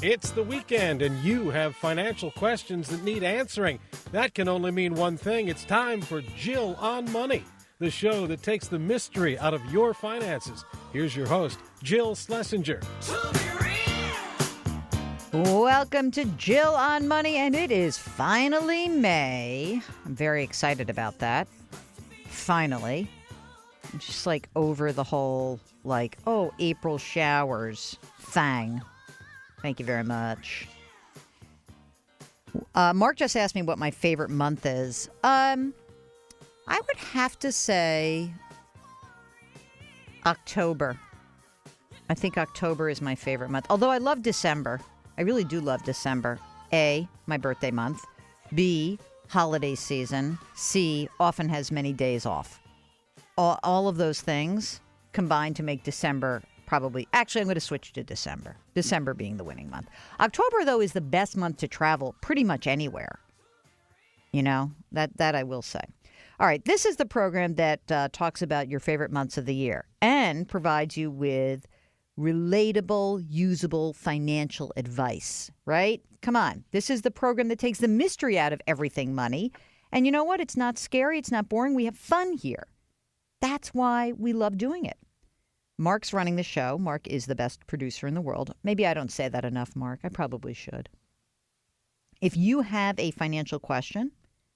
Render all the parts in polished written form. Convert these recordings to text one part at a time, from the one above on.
It's the weekend, and you have financial questions that need answering. That can only mean one thing. It's time for Jill on Money, the show that takes the mystery out of your finances. Here's your host, Jill Schlesinger. Welcome to Jill on Money, and it is finally May. I'm very excited about that. Finally. I'm just like over the whole, April showers thing. Thank you very much. Mark just asked me what my favorite month is. I would have to say October. I think October is my favorite month. Although I love December. I really do love December. A, my birthday month. B, holiday season. C, often has many days off. All of those things combine to make December probably. Actually, I'm going to switch to December. December being the winning month. October, though, is the best month to travel pretty much anywhere. You know, that I will say. All right, this is the program that talks about your favorite months of the year and provides you with relatable, usable financial advice, right? Come on. This is the program that takes the mystery out of everything money. And you know what? It's not scary. It's not boring. We have fun here. That's why we love doing it. Mark's running the show. Mark is the best producer in the world. Maybe I don't say that enough, Mark. I probably should. If you have a financial question,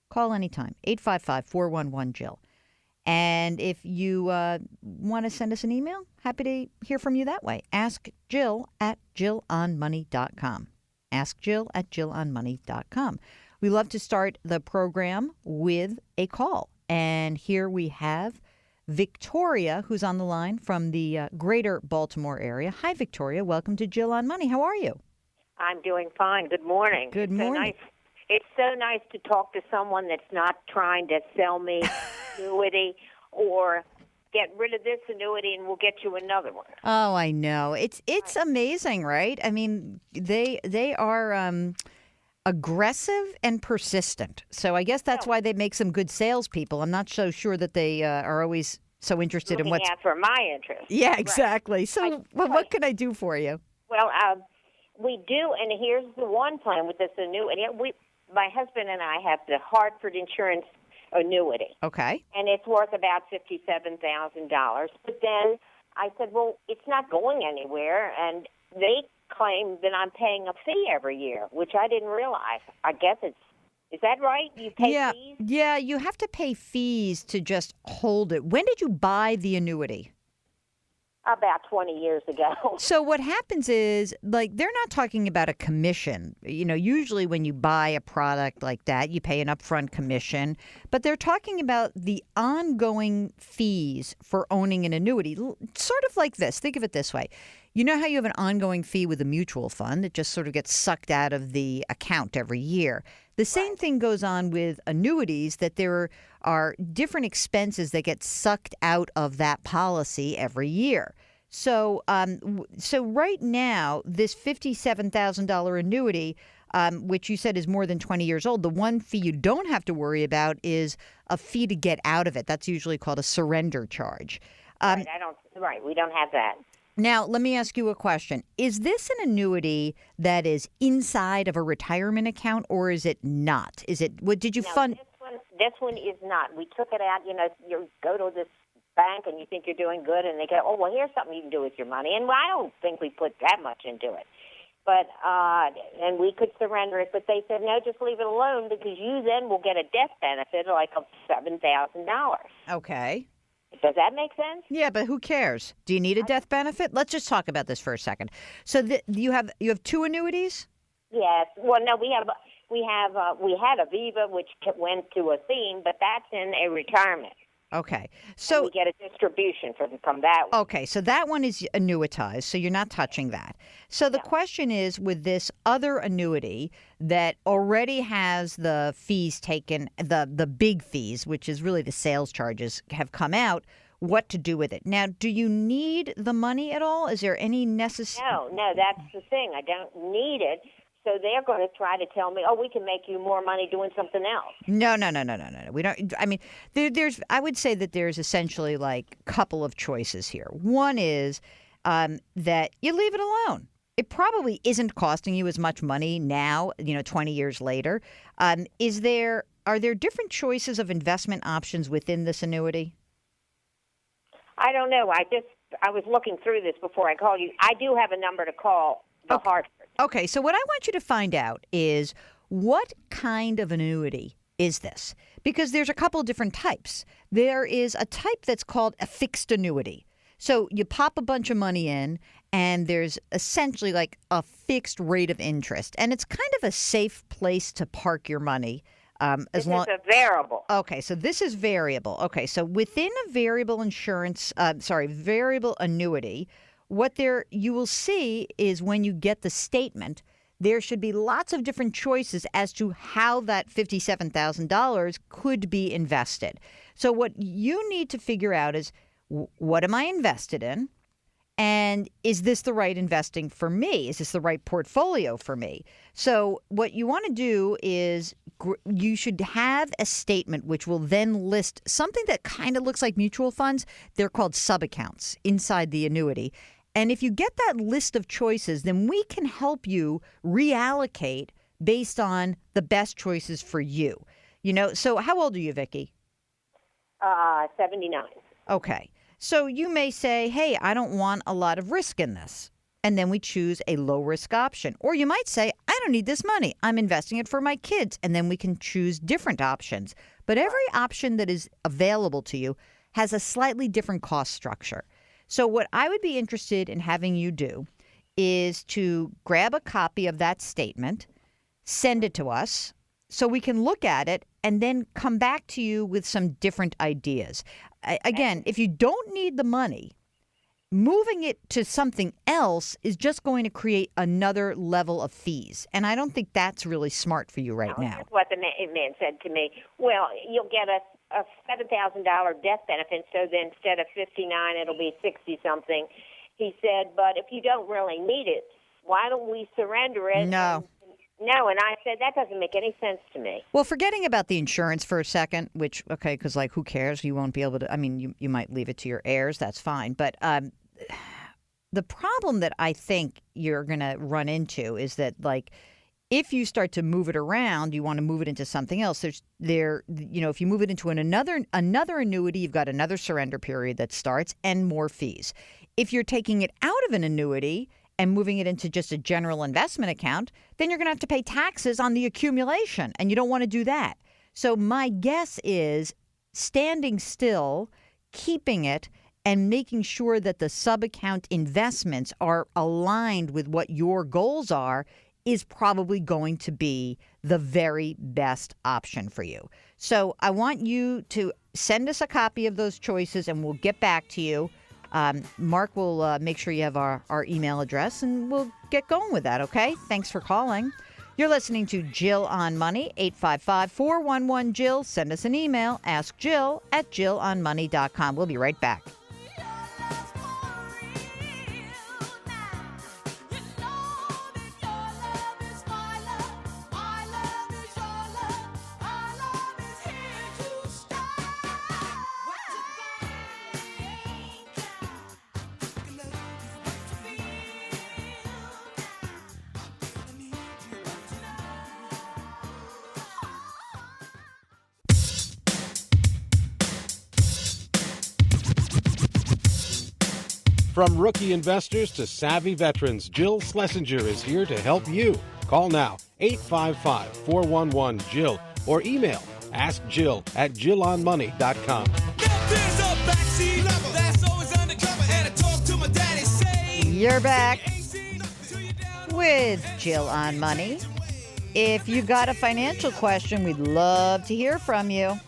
call anytime, 855-411-JILL. And if you want to send us an email, happy to hear from you that way. Ask Jill at JillOnMoney.com. Ask Jill at JillOnMoney.com. We love to start the program with a call. And here we have Victoria, who's on the line from the greater Baltimore area. Hi, Victoria. Welcome to Jill on Money. How are you? I'm doing fine. Good morning. Good morning. It's so nice to talk to someone that's not trying to sell me annuity or get rid of this annuity and we'll get you another one. Oh, I know. It's amazing, right? I mean, they are aggressive and persistent. So I guess that's why they make some good salespeople. I'm not so sure that they are always so interested in what's for my interest. Yeah, exactly. Right. So what can I do for you? Well, we do, and here's the one plan with this annuity. My husband and I have the Hartford Insurance annuity. Okay. And it's worth about $57,000. But then I said, well, it's not going anywhere, and they claim that I'm paying a fee every year, which I didn't realize. I guess is that right? You pay fees? Yeah, you have to pay fees to just hold it. When did you buy the annuity? About 20 years ago. So what happens is, they're not talking about a commission. You know, usually when you buy a product like that, you pay an upfront commission. But they're talking about the ongoing fees for owning an annuity. Sort of like this. Think of it this way. You know how you have an ongoing fee with a mutual fund that just sort of gets sucked out of the account every year. The same thing goes on with annuities, that there are different expenses that get sucked out of that policy every year. So right now, this $57,000 annuity, which you said is more than 20 years old, the one fee you don't have to worry about is a fee to get out of it. That's usually called a surrender charge. We don't have that. Now, let me ask you a question. Is this an annuity that is inside of a retirement account, or is it not? What did you fund? This one is not. We took it out. You know, you go to this bank and you think you're doing good, and they go, oh, well, here's something you can do with your money. And I don't think we put that much into it. But and we could surrender it, but they said, no, just leave it alone because you then will get a death benefit of $7,000. Okay. Does that make sense? Yeah, but who cares? Do you need a death benefit? Let's just talk about this for a second. So you have two annuities? Yes. Well, no, we had Aviva, which went to a theme, but that's in a retirement. Okay. So and we get a distribution from that one. Okay, so that one is annuitized, so you're not touching that. So the question is, with this other annuity that already has the fees taken, the big fees, which is really the sales charges, have come out, what to do with it. Now, do you need the money at all? Is there any necessary? No, that's the thing. I don't need it. So they're going to try to tell me, oh, we can make you more money doing something else. No. We don't. I mean, there's. I would say that there's essentially like a couple of choices here. One is that you leave it alone. It probably isn't costing you as much money now, 20 years later. Are there different choices of investment options within this annuity? I don't know. I was looking through this before I called you. I do have a number to call the Hartford. Okay, so what I want you to find out is what kind of annuity is this? Because there's a couple of different types. There is a type that's called a fixed annuity. So you pop a bunch of money in, and there's essentially like a fixed rate of interest. And it's kind of a safe place to park your money. This is a variable. Okay, so this is variable. Okay, so within a variable annuity, what you will see is when you get the statement, there should be lots of different choices as to how that $57,000 could be invested. So what you need to figure out is, what am I invested in? And is this the right investing for me? Is this the right portfolio for me? So what you want to do is you should have a statement which will then list something that kind of looks like mutual funds. They're called sub-accounts inside the annuity. And if you get that list of choices, then we can help you reallocate based on the best choices for you. So how old are you, Vicki? 79. Okay. So you may say, hey, I don't want a lot of risk in this. And then we choose a low-risk option. Or you might say, I don't need this money. I'm investing it for my kids. And then we can choose different options. But every option that is available to you has a slightly different cost structure. So what I would be interested in having you do is to grab a copy of that statement, send it to us so we can look at it and then come back to you with some different ideas. Again, if you don't need the money, moving it to something else is just going to create another level of fees. And I don't think that's really smart for you right now. That's what the man said to me. Well, you'll get a $7,000 death benefit, so then instead of 59, it'll be 60-something. He said, but if you don't really need it, why don't we surrender it? No, and I said, that doesn't make any sense to me. Well, forgetting about the insurance for a second, because who cares? You won't be able to, you might leave it to your heirs. That's fine. But the problem that I think you're going to run into is that, if you start to move it around, you want to move it into something else. If you move it into another annuity, you've got another surrender period that starts and more fees. If you're taking it out of an annuity and moving it into just a general investment account, then you're going to have to pay taxes on the accumulation, and you don't want to do that. So my guess is standing still, keeping it, and making sure that the sub-account investments are aligned with what your goals are is probably going to be the very best option for you. So I want you to send us a copy of those choices, and we'll get back to you. Mark will make sure you have our email address, and we'll get going with that, okay? Thanks for calling. You're listening to Jill on Money, 855-411-JILL. Send us an email, askjill@jillonmoney.com. We'll be right back. From rookie investors to savvy veterans, Jill Schlesinger is here to help you. Call now, 855-411-JILL, or email askjill@jillonmoney.com. You're back with Jill on Money. If you've got a financial question, we'd love to hear from you.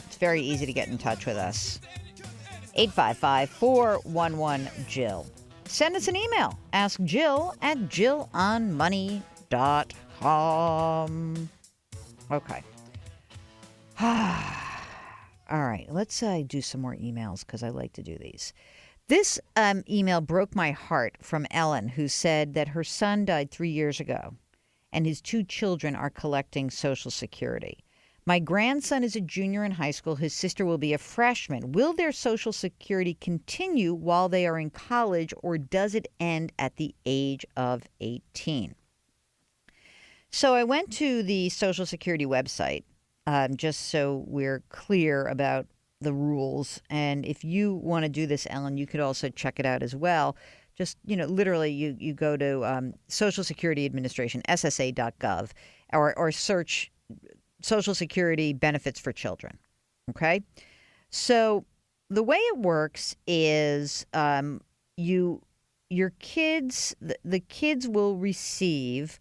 It's very easy to get in touch with us. 855-411-JILL. Send us an email. AskJill@jillonmoney.com. Okay. All right. Let's do some more emails because I like to do these. This email broke my heart from Ellen, who said that her son died 3 years ago. and his 2 children are collecting Social Security. My grandson is a junior in high school. His sister will be a freshman. Will their Social Security continue while they are in college, or does it end at the age of 18? So I went to the Social Security website, just so we're clear about the rules. And if you want to do this, Ellen, you could also check it out as well. Just, literally you go to Social Security Administration, SSA.gov, or search Social Security benefits for children. Okay. So the way it works is your kids, the kids will receive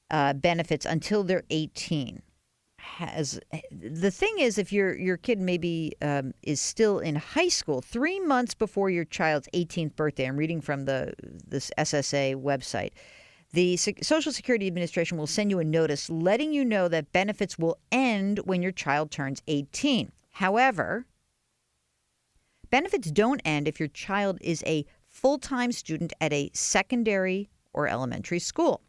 benefits until they're 18. The thing is, if your kid maybe is still in high school, 3 months before your child's 18th birthday, I'm reading from this SSA website, the Social Security Administration will send you a notice letting you know that benefits will end when your child turns 18. However, benefits don't end if your child is a full-time student at a secondary or elementary school.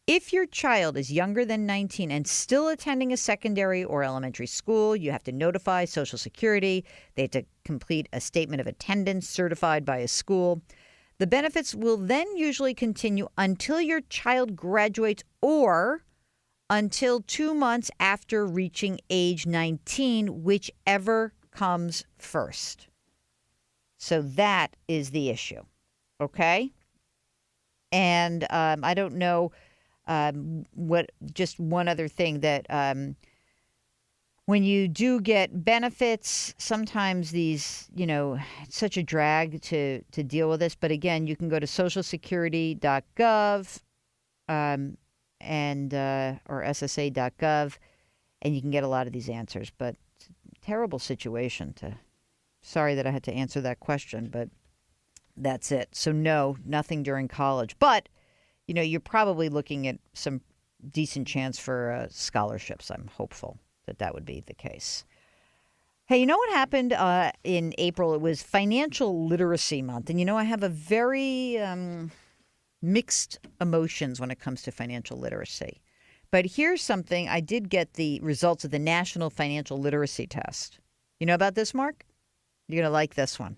If your child is younger than 19 and still attending a secondary or elementary school, you have to notify Social Security. They have to complete a statement of attendance certified by a school. The benefits will then usually continue until your child graduates or until 2 months after reaching age 19, whichever comes first. So that is the issue. Okay? And I don't know just one other thing that when you do get benefits, sometimes these, it's such a drag to deal with this. But again, you can go to socialsecurity.gov or SSA.gov, and you can get a lot of these answers. But it's a terrible situation. Sorry that I had to answer that question, but that's it. So no, nothing during college. But you're probably looking at some decent chance for scholarships. I'm hopeful that would be the case. Hey, you know what happened in April? It was Financial Literacy Month. And, I have a very mixed emotions when it comes to financial literacy. But here's something. I did get the results of the National Financial Literacy Test. You know about this, Mark? You're going to like this one.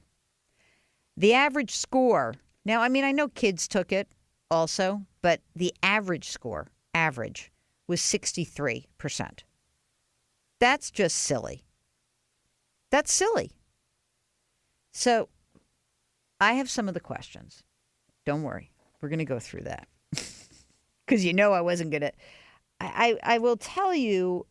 The average score. Now, I know kids took it also, but the average score, was 63%. That's just silly. That's silly. So I have some of the questions. Don't worry. We're going to go through that. Because I wasn't going to. I will tell you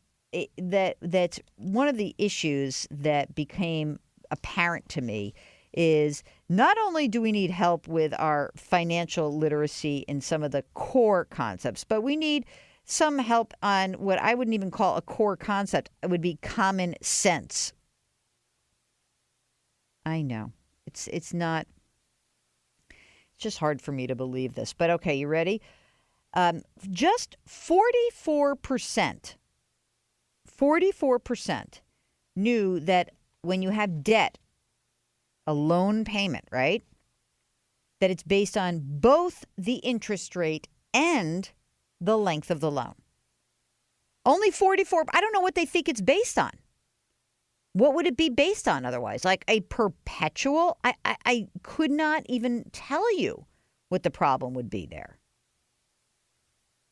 that one of the issues that became apparent to me is not only do we need help with our financial literacy in some of the core concepts, but we need some help on what I wouldn't even call a core concept. It would be common sense. I know. It's not. It's just hard for me to believe this. But okay, you ready? Just 44% knew that when you have debt, a loan payment, right, that it's based on both the interest rate and the length of the loan. Only 44. I don't know what they think it's based on. What would it be based on otherwise? Like a perpetual? I could not even tell you what the problem would be there.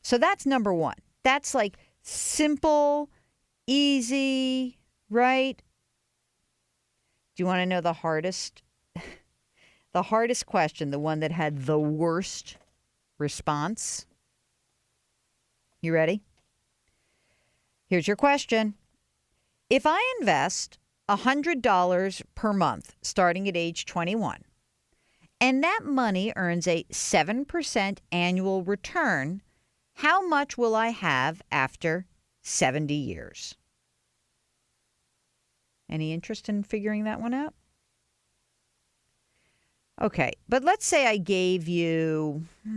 So that's number one. That's like simple, easy, right? Do you want to know the hardest? The hardest question, the one that had the worst response? You ready? Here's your question. If I invest $100 per month starting at age 21, and that money earns a 7% annual return, how much will I have after 70 years? Any interest in figuring that one out? Okay, but let's say I gave you, let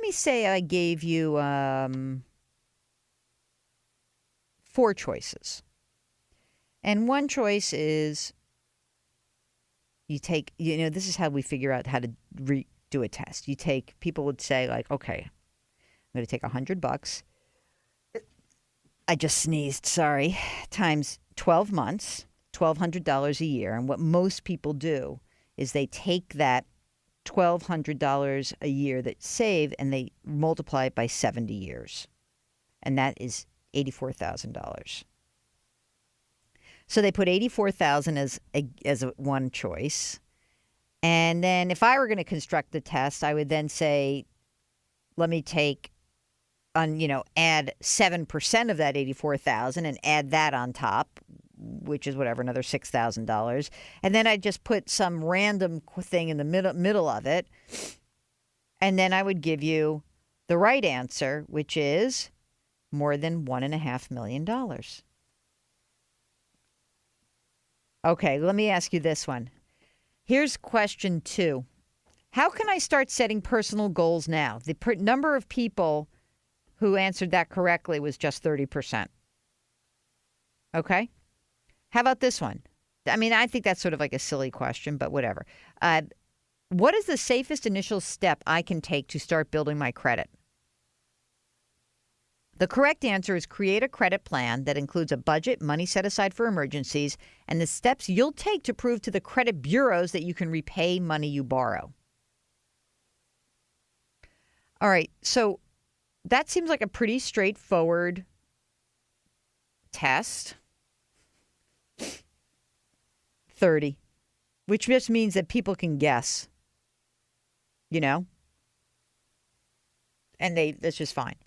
me say I gave you 4 choices. And one choice is you take, this is how we figure out how to do a test. People would say like, okay, I'm going to take $100. I just sneezed, sorry, times 12 months, $1,200 a year. And what most people do is they take that $1,200 a year that save and they multiply it by 70 years. And that is $84,000. So they put $84,000 as one choice. And then if I were going to construct the test, I would then say, let me add 7% of that $84,000 and add that on top, which is whatever, another $6,000. And then I'd just put some random thing in the middle of it. And then I would give you the right answer, which is more than $1.5 million. Okay, let me ask you this one. Here's question 2. How can I start setting personal goals now? The number of people who answered that correctly was just 30%. Okay? How about this one? I mean, I think that's sort of like a silly question, but whatever. What is the safest initial step I can take to start building my credit? The correct answer is create a credit plan that includes a budget, money set aside for emergencies, and the steps you'll take to prove to the credit bureaus that you can repay money you borrow. All right, so that seems like a pretty straightforward test. 30, which just means that people can guess, and that's just fine.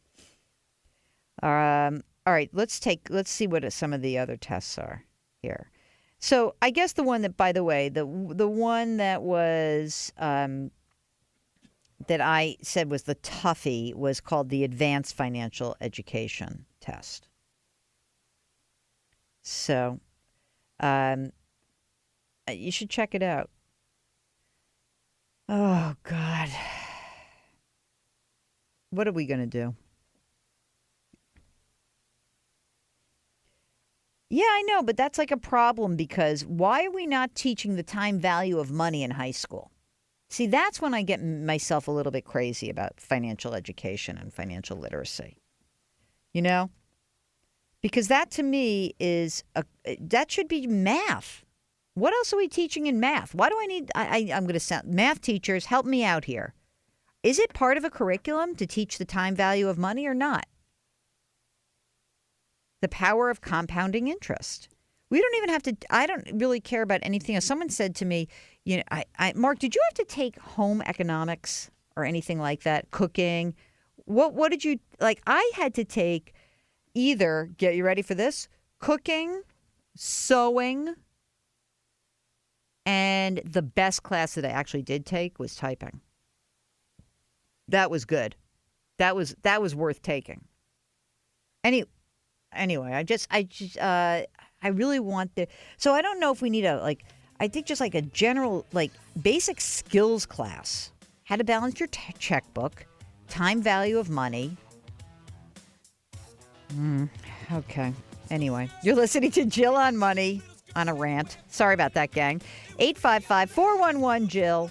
All right, let's see what some of the other tests are here. So I guess the one that, by the way, the one that was that I said was the toughie was called the Advanced Financial Education Test. So you should check it out. Oh, God. What are we going to do? Yeah, I know, but that's like a problem because why are we not teaching the time value of money in high school? See, that's when I get myself a little bit crazy about financial education and financial literacy. Because that to me that should be math. What else are we teaching in math? Why do I need, I'm going to sound, math teachers, help me out here. Is it part of a curriculum to teach the time value of money or not? The power of compounding interest. We don't even have to, I don't really care about anything else. Someone said to me, Mark, did you have to take home economics or anything like that? Cooking? What did you, I had to take either, get you ready for this, cooking, sewing, and the best class that I actually did take was typing. That was good. That was worth taking. Anyway, I really want so I don't know if we need I think just like a general, basic skills class. How to balance your checkbook, time value of money. Okay. Anyway, you're listening to Jill on Money on a rant. Sorry about that, gang. 855-411-JILL.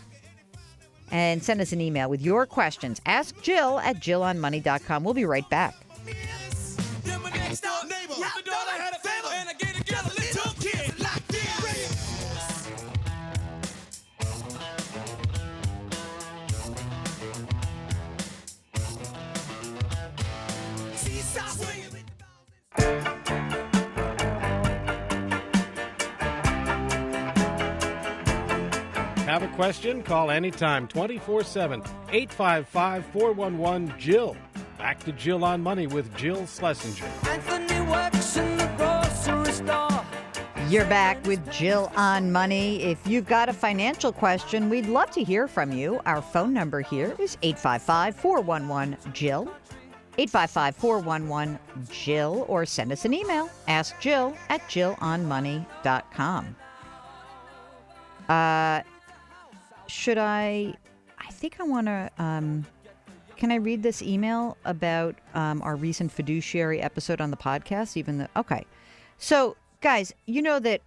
And send us an email with your questions. Ask Jill at jillonmoney.com. We'll be right back. Have a question? Call anytime, 24/7, 855-411-JILL. Back to Jill on Money with Jill Schlesinger. Anthony works in the grocery store. You're back with Jill on Money. If you've got a financial question, we'd love to hear from you. Our phone number here is 855-411-JILL. 855-411-JILL, or send us an email. Ask Jill at jillonmoney.com. Should I think I want to, can I read this email about our recent fiduciary episode on the podcast? Okay. So, guys, you know that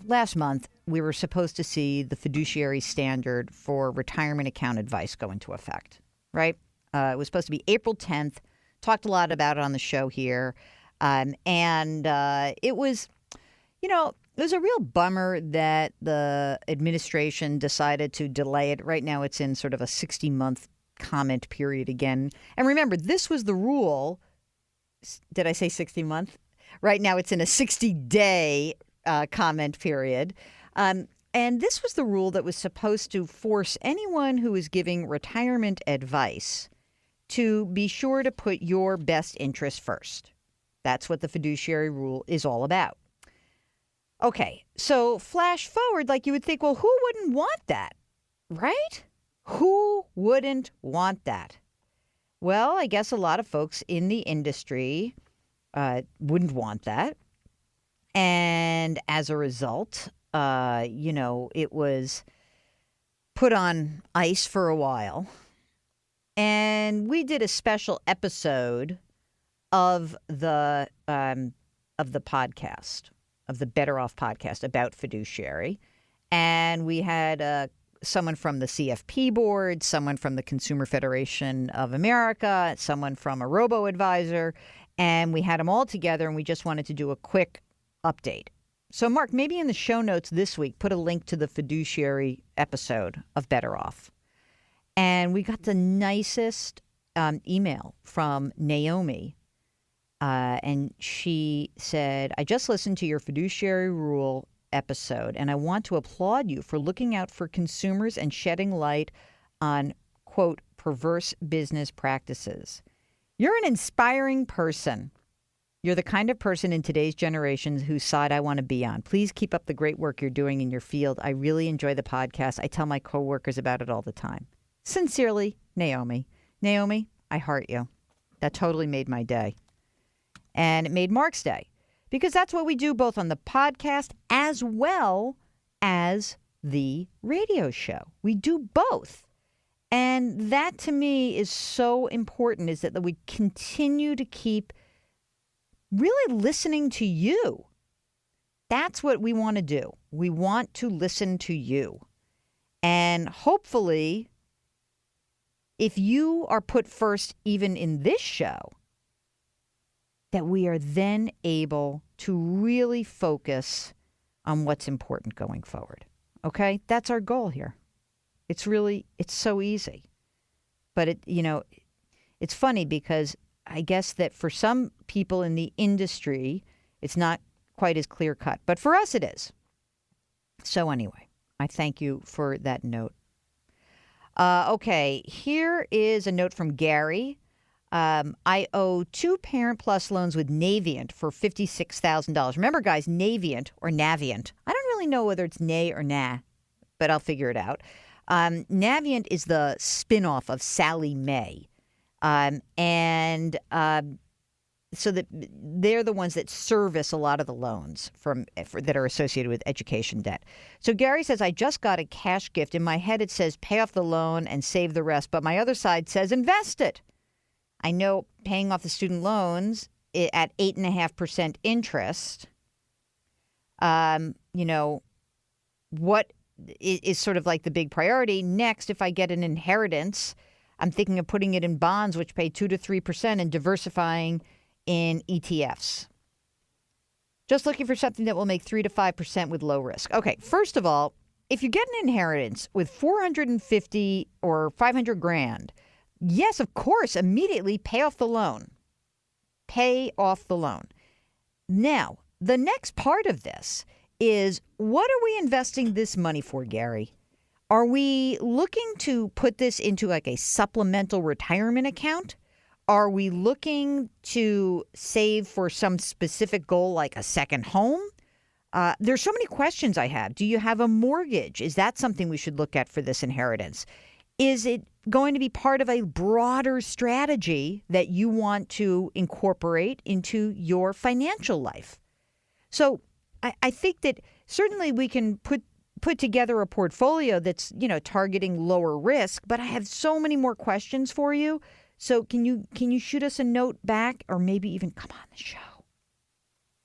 last month we were supposed to see the fiduciary standard for retirement account advice go into effect, right? It was supposed to be April 10th. Talked a lot about it on the show here. And it was, it was a real bummer that the administration decided to delay it. Right now it's in sort of a 60-month comment period again. And remember, this was the rule. Did I say 60-month? Right now it's in a 60-day comment period. And this was the rule that was supposed to force anyone who is giving retirement advice to be sure to put your best interest first. That's what the fiduciary rule is all about. Okay, so flash forward, like you would think, well, who wouldn't want that, right? Who wouldn't want that? Well, I guess a lot of folks in the industry wouldn't want that. And as a result, it was put on ice for a while. And we did a special episode of the podcast, of the Better Off podcast about fiduciary. And we had someone from the CFP board, someone from the Consumer Federation of America, someone from a robo-advisor, and we had them all together, and we just wanted to do a quick update. So, Mark, maybe in the show notes this week, put a link to the fiduciary episode of Better Off. And we got the nicest email from Naomi. And she said, I just listened to your fiduciary rule episode, and I want to applaud you for looking out for consumers and shedding light on, quote, perverse business practices. You're an inspiring person. You're the kind of person in today's generation whose side I want to be on. Please keep up the great work you're doing in your field. I really enjoy the podcast. I tell my coworkers about it all the time. Sincerely, Naomi. Naomi, I heart you. That totally made my day. And it made Mark's day. Because that's what we do both on the podcast as well as the radio show. We do both. And that to me is so important, is that we continue to keep really listening to you. That's what we want to do. We want to listen to you. And hopefully, if you are put first even in this show, that we are then able to really focus on what's important going forward. Okay? That's our goal here. It's so easy. But it's funny because I guess that for some people in the industry, it's not quite as clear cut. But for us, it is. So anyway, I thank you for that note. Okay, here is a note from Gary. I owe 2 Parent Plus loans with Navient for $56,000. Remember, guys, Navient or Navient. I don't really know whether it's nay or nah, but I'll figure it out. Navient is the spinoff of Sallie Mae. So that they're the ones that service a lot of the loans that are associated with education debt. So Gary says, I just got a cash gift. In my head, it says pay off the loan and save the rest. But my other side says invest it. I know paying off the student loans at 8.5% interest, what is sort of like the big priority. Next, if I get an inheritance, I'm thinking of putting it in bonds, which pay 2 to 3%, and diversifying in ETFs. Just looking for something that will make 3 to 5% with low risk. Okay, first of all, if you get an inheritance with 450 or 500 grand, yes, of course, immediately pay off the loan. Pay off the loan. Now, the next part of this is, what are we investing this money for, Gary? Are we looking to put this into like a supplemental retirement account? Are we looking to save for some specific goal like a second home? There's so many questions I have. Do you have a mortgage? Is that something we should look at for this inheritance? Is it going to be part of a broader strategy that you want to incorporate into your financial life? So I think that certainly we can put together a portfolio that's, targeting lower risk, but I have so many more questions for you. So can you shoot us a note back, or maybe even come on the show?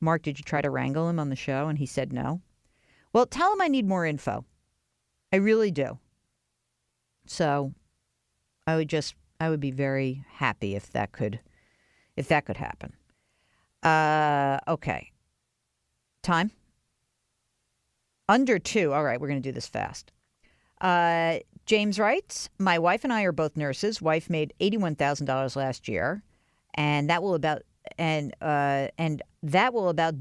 Mark, did you try to wrangle him on the show and he said no? Well, tell him I need more info. I really do. So I would be very happy if that could happen. Okay. Time? Under 2. All right, we're going to do this fast. James writes, my wife and I are both nurses. Wife made $81,000 last year, and that will about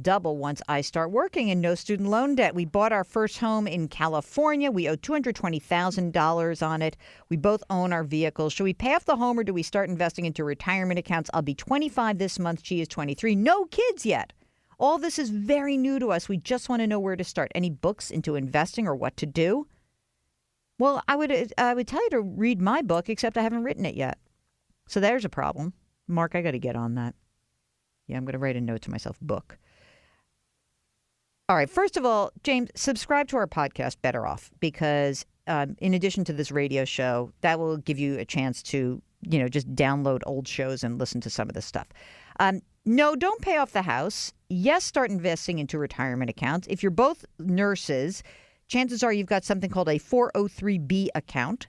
double once I start working, and no student loan debt. We bought our first home in California. We owe $220,000 on it. We both own our vehicles. Should we pay off the home or do we start investing into retirement accounts? I'll be 25 this month. She is 23. No kids yet. All this is very new to us. We just want to know where to start. Any books into investing or what to do? Well, I would tell you to read my book, except I haven't written it yet. So there's a problem. Mark, I got to get on that. Yeah, I'm going to write a note to myself, book. All right. First of all, James, subscribe to our podcast, Better Off, because in addition to this radio show, that will give you a chance to, just download old shows and listen to some of this stuff. No, don't pay off the house. Yes, start investing into retirement accounts. If you're both nurses, chances are you've got something called a 403B account,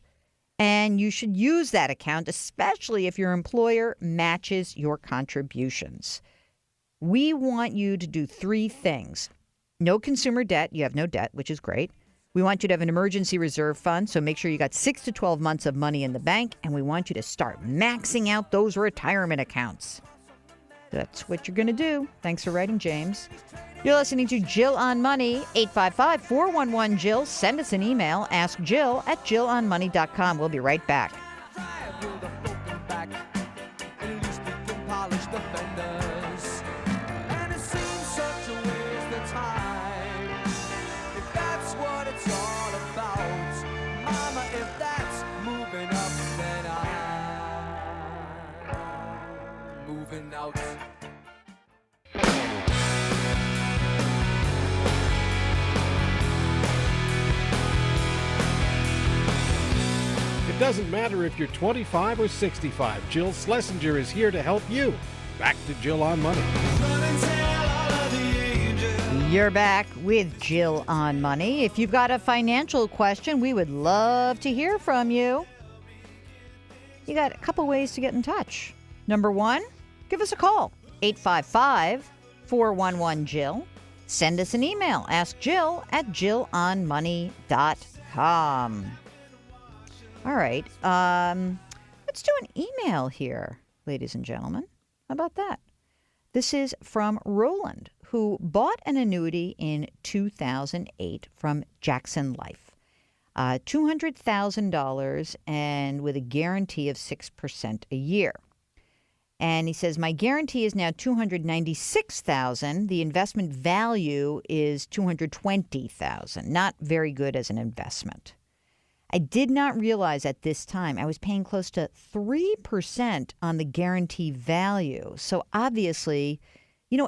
and you should use that account, especially if your employer matches your contributions. We want you to do 3 things. No consumer debt. You have no debt, which is great. We want you to have an emergency reserve fund, so make sure you got 6 to 12 months of money in the bank, and we want you to start maxing out those retirement accounts. That's what you're going to do. Thanks for writing, James. You're listening to Jill on Money, 855-411-JILL. Send us an email, askjill@jillonmoney.com. We'll be right back. It doesn't matter if you're 25 or 65. Jill Schlesinger is here to help you. Back to Jill on Money. You're back with Jill on Money. If you've got a financial question, we would love to hear from you. You got a couple ways to get in touch. Number 1, give us a call, 855-411-JILL. Send us an email, askjill@jillonmoney.com. All right. Let's do an email here, ladies and gentlemen. How about that? This is from Roland, who bought an annuity in 2008 from Jackson Life. $200,000 and with a guarantee of 6% a year. And he says, my guarantee is now $296,000. The investment value is $220,000. Not very good as an investment. I did not realize at this time I was paying close to 3% on the guarantee value. So obviously,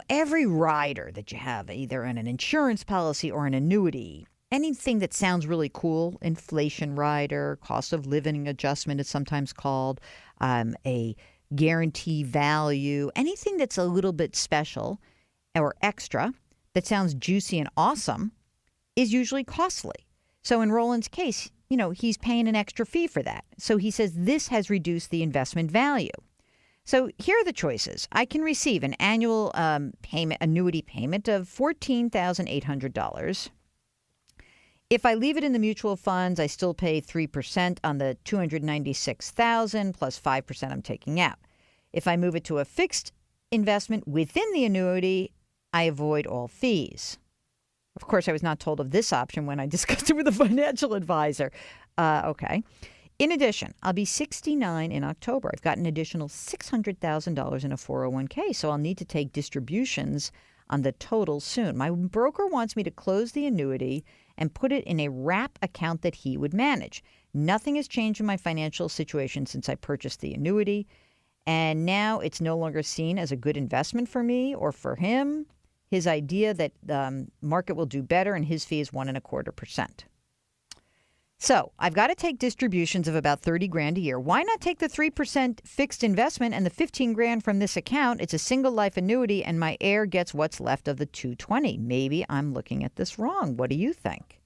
every rider that you have, either in an insurance policy or an annuity, anything that sounds really cool, inflation rider, cost of living adjustment is sometimes called, a guarantee value, anything that's a little bit special or extra that sounds juicy and awesome is usually costly. So in Roland's case, he's paying an extra fee for that. So he says this has reduced the investment value. So here are the choices. I can receive an annual annuity payment of $14,800. If I leave it in the mutual funds, I still pay 3% on the $296,000 plus 5% I'm taking out. If I move it to a fixed investment within the annuity, I avoid all fees. Of course, I was not told of this option when I discussed it with a financial advisor. Okay. In addition, I'll be 69 in October. I've got an additional $600,000 in a 401k, so I'll need to take distributions on the total soon. My broker wants me to close the annuity and put it in a wrap account that he would manage. Nothing has changed in my financial situation since I purchased the annuity, and now it's no longer seen as a good investment for me or for him. His idea that the market will do better and his fee is 1.25%. So I've got to take distributions of about 30 grand a year. Why not take the 3% fixed investment and the 15 grand from this account? It's a single life annuity and my heir gets what's left of the 220. Maybe I'm looking at this wrong. What do you think?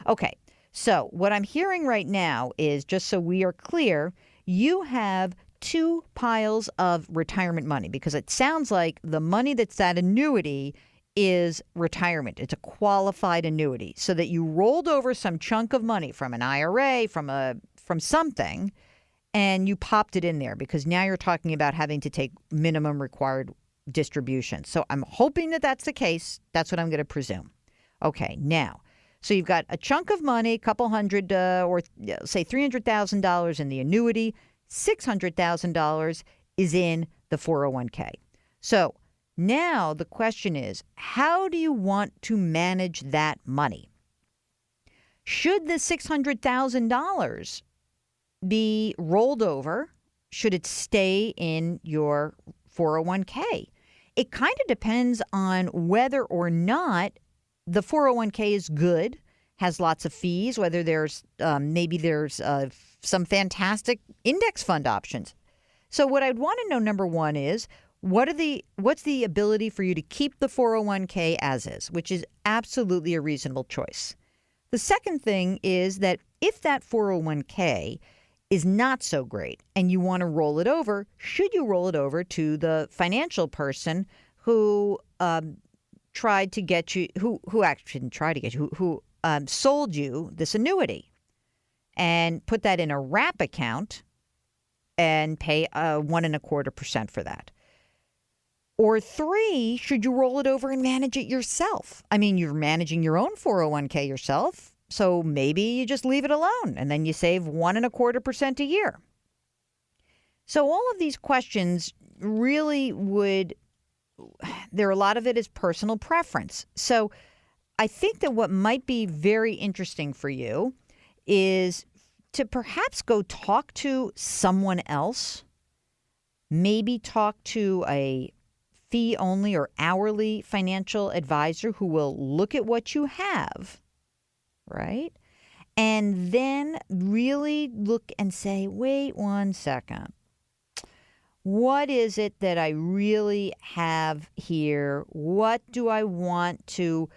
Okay. So what I'm hearing right now is, just so we are clear, you have two piles of retirement money, because it sounds like the money that's that annuity is retirement. It's a qualified annuity, so that you rolled over some chunk of money from an IRA, from something, and you popped it in there, because now you're talking about having to take minimum required distributions. So I'm hoping that that's the case. That's what I'm going to presume. Okay, now, so you've got a chunk of money, a couple hundred, or say $300,000 in the annuity, $600,000 is in the 401k. So now the question is, how do you want to manage that money? Should the $600,000 be rolled over? Should it stay in your 401k? It kind of depends on whether or not the 401k is good, has lots of fees, whether there's some fantastic index fund options. So what I'd want to know, number one, is what's the ability for you to keep the 401k as is, which is absolutely a reasonable choice. The second thing is that if that 401k is not so great and you want to roll it over, should you roll it over to the financial person who tried to get you, who actually didn't try to get you, who sold you this annuity, and put that in a wrap account and pay 1.25% for that? Or three, should you roll it over and manage it yourself? I mean, you're managing your own 401k yourself, so maybe you just leave it alone and then you save 1.25% a year. So all of these questions really a lot of it is personal preference. So I think that what might be very interesting for you is to perhaps go talk to someone else, maybe talk to a fee-only or hourly financial advisor who will look at what you have, right? And then really look and say, wait 1 second. What is it that I really have here? What do I want to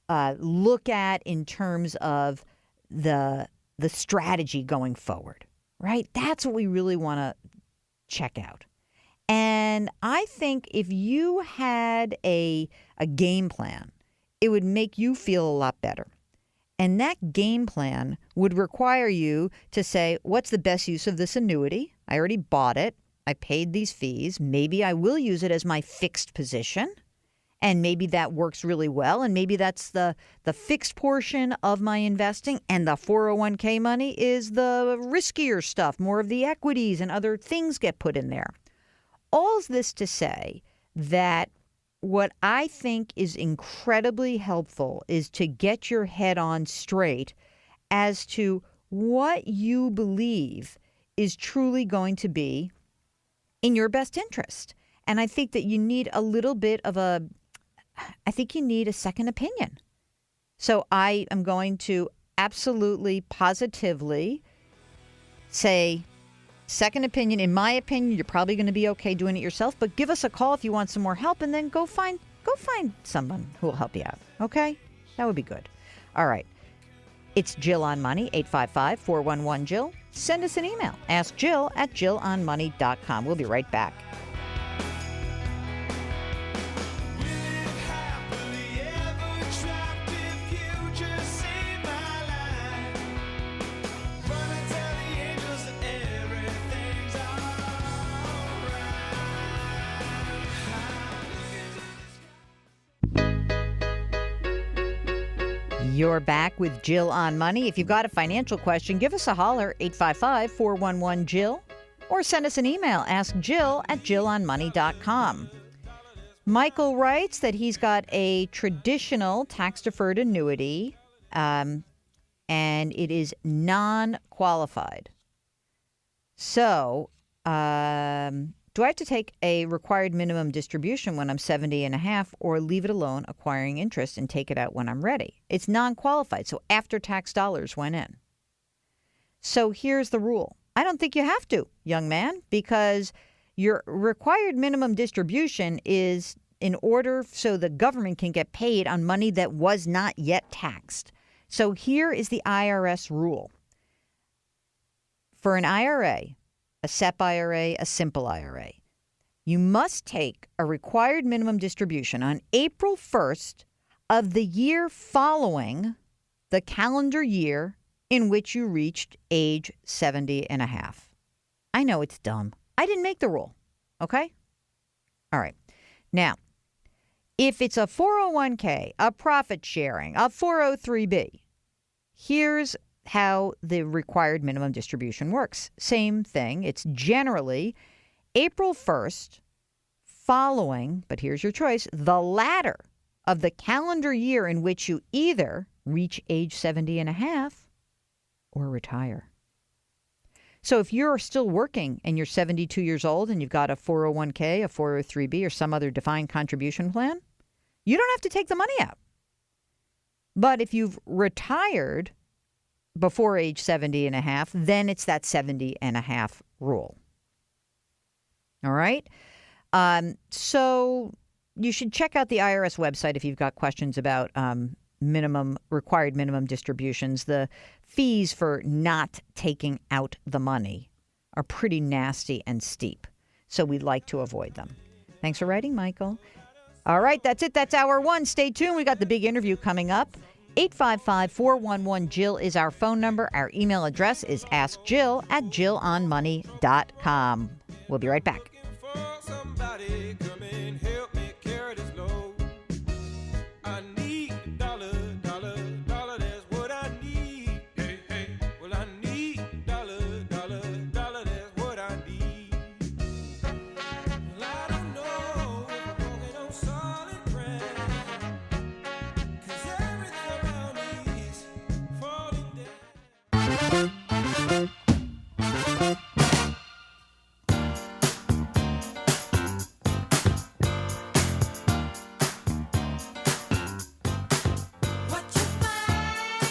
look at in terms of the strategy going forward, right? That's what we really want to check out. And I think if you had a game plan, it would make you feel a lot better. And that game plan would require you to say, what's the best use of this annuity? I already bought it. I paid these fees. Maybe I will use it as my fixed position. And maybe that works really well. And maybe that's the fixed portion of my investing. And the 401k money is the riskier stuff. More of the equities and other things get put in there. All's this to say that what I think is incredibly helpful is to get your head on straight as to what you believe is truly going to be in your best interest. And I think that you need a little bit of a second opinion. So I am going to absolutely, positively say, second opinion. In my opinion, you're probably going to be okay doing it yourself, but give us a call if you want some more help, and then go find someone who will help you out. Okay? That would be good. All right. It's Jill on Money, 855-411-JILL. Send us an email. Ask Jill at jillonmoney.com. We'll be right back. You're back with Jill on Money. If you've got a financial question, give us a holler, 855-411-JILL, or send us an email, ask Jill at jillonmoney.com. Michael writes that he's got a traditional tax-deferred annuity, and it is non-qualified. So, do I have to take a required minimum distribution when I'm 70 and a half, or leave it alone, acquiring interest, and take it out when I'm ready? It's non-qualified, so after-tax dollars went in. So here's the rule. I don't think you have to, young man, because your required minimum distribution is in order so the government can get paid on money that was not yet taxed. So here is the IRS rule. For an IRA, a SEP IRA, a simple IRA, you must take a required minimum distribution on April 1st of the year following the calendar year in which you reached age 70 and a half. I know it's dumb. I didn't make the rule. Okay? All right. Now, if it's a 401k, a profit sharing, a 403b, here's how the required minimum distribution works. Same thing. It's generally April 1st following, but here's your choice, the latter of the calendar year in which you either reach age 70 and a half or retire. So if you're still working and you're 72 years old and you've got a 401k, a 403b, or some other defined contribution plan, you don't have to take the money out. But if you've retired before age 70 and a half, then it's that 70 and a half rule. All right? So you should check out the IRS website if you've got questions about required minimum distributions. The fees for not taking out the money are pretty nasty and steep, so we'd like to avoid them. Thanks for writing, Michael. All right, that's it. That's hour one. Stay tuned. We got the big interview coming up. 855-411-JILL is our phone number. Our email address is askjill@jillonmoney.com. We'll be right back. Somebody come and help me carry this load. I need a dollar, dollar, dollar, that's what I need. Hey, hey, well I need a dollar, dollar, dollar, that's what I need. Well, I don't know if I'm walking on solid ground, 'cause everything around me is falling down.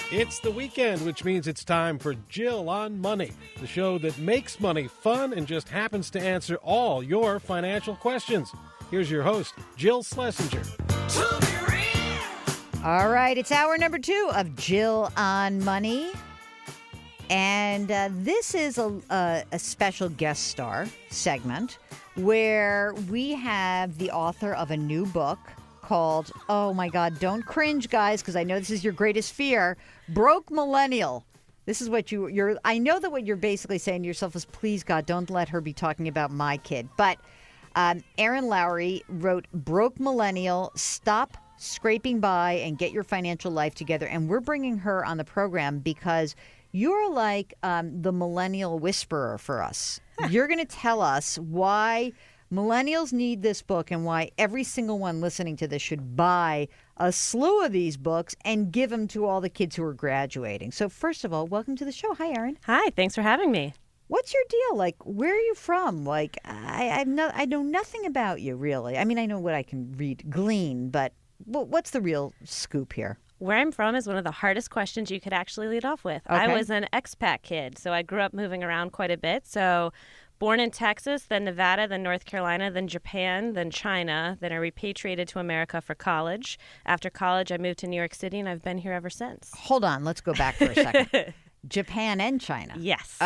It's the weekend, which means it's time for Jill on Money, the show that makes money fun and just happens to answer all your financial questions. Here's your host, Jill Schlesinger. All right, it's hour number 2 of Jill on Money. And this is a special guest star segment where we have the author of a new book called, oh my God, don't cringe, guys, because I know this is your greatest fear, Broke Millennial. This is what you're, I know that what you're basically saying to yourself is, please, God, don't let her be talking about my kid. But Erin Lowry wrote Broke Millennial, Stop Scraping By and Get Your Financial Life Together. And we're bringing her on the program because you're like the millennial whisperer for us. You're going to tell us why millennials need this book and why every single one listening to this should buy a slew of these books and give them to all the kids who are graduating. So first of all, welcome to the show. Hi, Erin. Hi, thanks for having me. What's your deal? Like, where are you from? Like, I know nothing about you, really. I mean, I know what I can glean, but what's the real scoop here? Where I'm from is one of the hardest questions you could actually lead off with. Okay. I was an expat kid, so I grew up moving around quite a bit. So born in Texas, then Nevada, then North Carolina, then Japan, then China. Then I repatriated to America for college. After college, I moved to New York City, and I've been here ever since. Hold on. Let's go back for a second. Japan and China. Yes.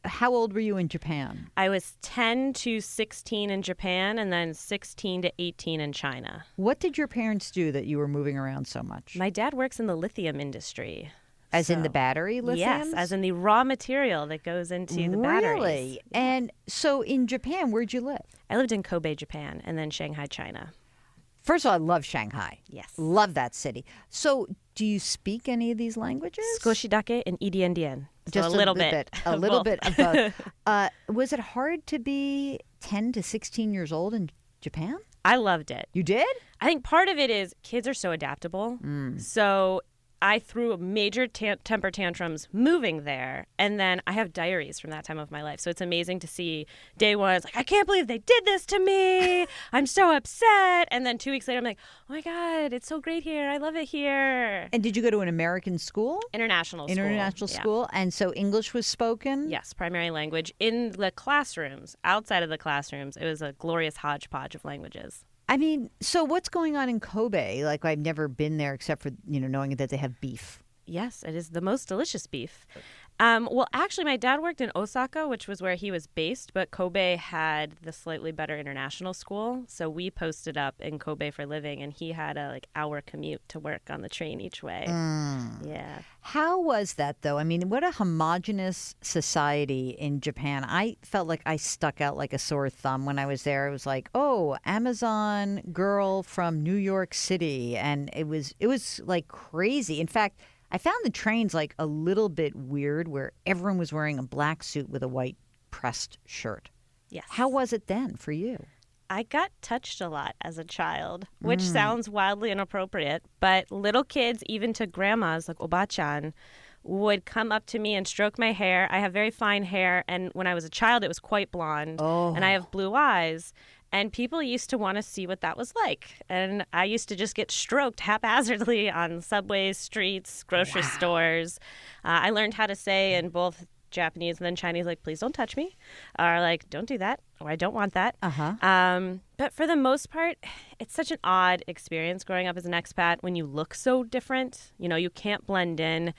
How old were you in Japan? I was 10 to 16 in Japan, and then 16 to 18 in China. What did your parents do that you were moving around so much? My dad works in the lithium industry. As in the battery lithium? Yes, as in the raw material that goes into the batteries. Really? And so in Japan, where'd you live? I lived in Kobe, Japan, and then Shanghai, China. First of all, I love Shanghai. Yes. Love that city. So do you speak any of these languages? Skoshidake and Idian. Just a little bit. A little bit of both. Was it hard to be 10 to 16 years old in Japan? I loved it. You did? I think part of it is kids are so adaptable. So I threw major temper tantrums moving there, and then I have diaries from that time of my life. So it's amazing to see day one. It's like, I can't believe they did this to me. I'm so upset. And then 2 weeks later, I'm like, oh my God, it's so great here. I love it here. And did you go to an American school? International International school. And so English was spoken? Yes, primary language. In the classrooms, outside of the classrooms, it was a glorious hodgepodge of languages. I mean, so what's going on in Kobe? Like, I've never been there except for, knowing that they have beef. Yes, it is the most delicious beef. Well, actually, my dad worked in Osaka, which was where he was based, but Kobe had the slightly better international school. So we posted up in Kobe for living, and he had a hour commute to work on the train each way. Yeah. How was that, though? I mean, what a homogenous society in Japan. I felt like I stuck out like a sore thumb when I was there. It was like, oh, Amazon girl from New York City. And it was like crazy. In fact, I found the trains like a little bit weird where everyone was wearing a black suit with a white pressed shirt. Yes. How was it then for you? I got touched a lot as a child, which sounds wildly inappropriate, but little kids, even to grandmas like Oba-chan, would come up to me and stroke my hair. I have very fine hair, and when I was a child, it was quite blonde, and I have blue eyes. And people used to want to see what that was like. And I used to just get stroked haphazardly on subways, streets, grocery stores. I learned how to say in both Japanese and then Chinese, like, please don't touch me. Or like, don't do that. Or I don't want that. But for the most part, it's such an odd experience growing up as an expat when you look so different. You can't blend in.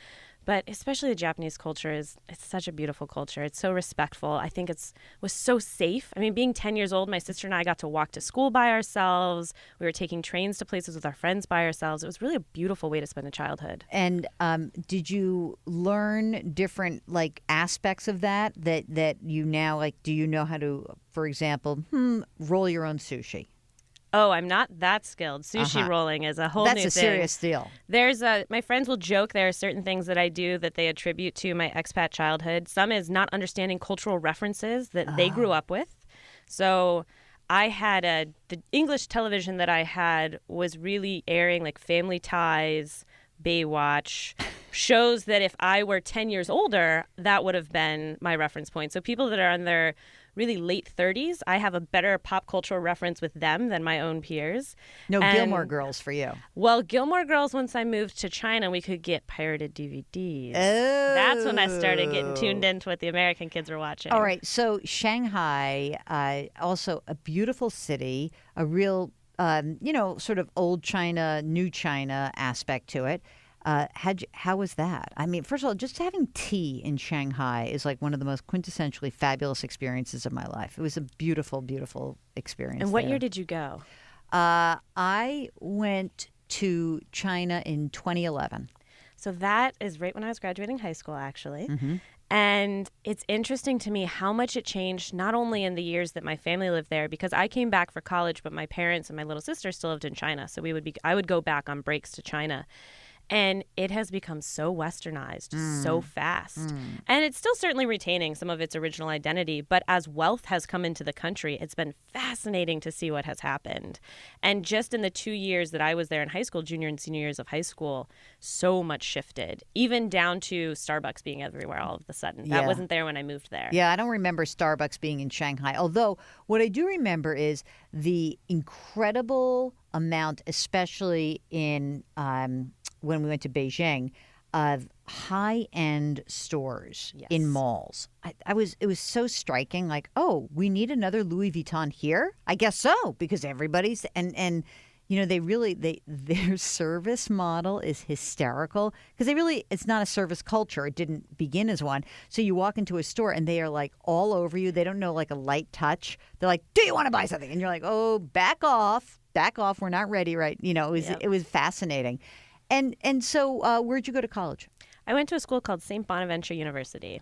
But especially the Japanese culture it's such a beautiful culture. It's so respectful. I think was so safe. I mean, being 10 years old, my sister and I got to walk to school by ourselves. We were taking trains to places with our friends by ourselves. It was really a beautiful way to spend a childhood. And did you learn different aspects of that you now do you know how to, for example, roll your own sushi? Oh, I'm not that skilled. Sushi rolling is a whole new thing. That's a serious deal. My friends will joke there are certain things that I do that they attribute to my expat childhood. Some is not understanding cultural references that they grew up with. So I had the English television that I had was really airing Family Ties, Baywatch, shows that if I were 10 years older, that would have been my reference point. So people that are in their really late 30s, I have a better pop cultural reference with them than my own peers. No Gilmore Girls for you. Well, Gilmore Girls, once I moved to China, we could get pirated DVDs. Oh. That's when I started getting tuned into what the American kids were watching. All right. So Shanghai, also a beautiful city, a real, sort of old China, new China aspect to it. How was that? I mean, first of all, just having tea in Shanghai is like one of the most quintessentially fabulous experiences of my life. It was a beautiful, beautiful experience. And what year did you go? I went to China in 2011. So that is right when I was graduating high school, actually. Mm-hmm. And it's interesting to me how much it changed, not only in the years that my family lived there, because I came back for college, but my parents and my little sister still lived in China. So I would go back on breaks to China. And it has become so westernized, so fast. And it's still certainly retaining some of its original identity. But as wealth has come into the country, it's been fascinating to see what has happened. And just in the 2 years that I was there in high school, junior and senior years of high school, so much shifted, even down to Starbucks being everywhere all of a sudden. That wasn't there when I moved there. Yeah, I don't remember Starbucks being in Shanghai. Although what I do remember is the incredible amount, especially in when we went to Beijing, of high-end stores in malls. It was so striking. Like, oh, we need another Louis Vuitton here? I guess so, because everybody's and their service model is hysterical because it's not a service culture. It didn't begin as one. So you walk into a store and they are like all over you. They don't know a light touch. They're like, "Do you want to buy something?" And you're like, "Oh, back off. We're not ready, right?" It was fascinating. And so where'd you go to college? I went to a school called St. Bonaventure University.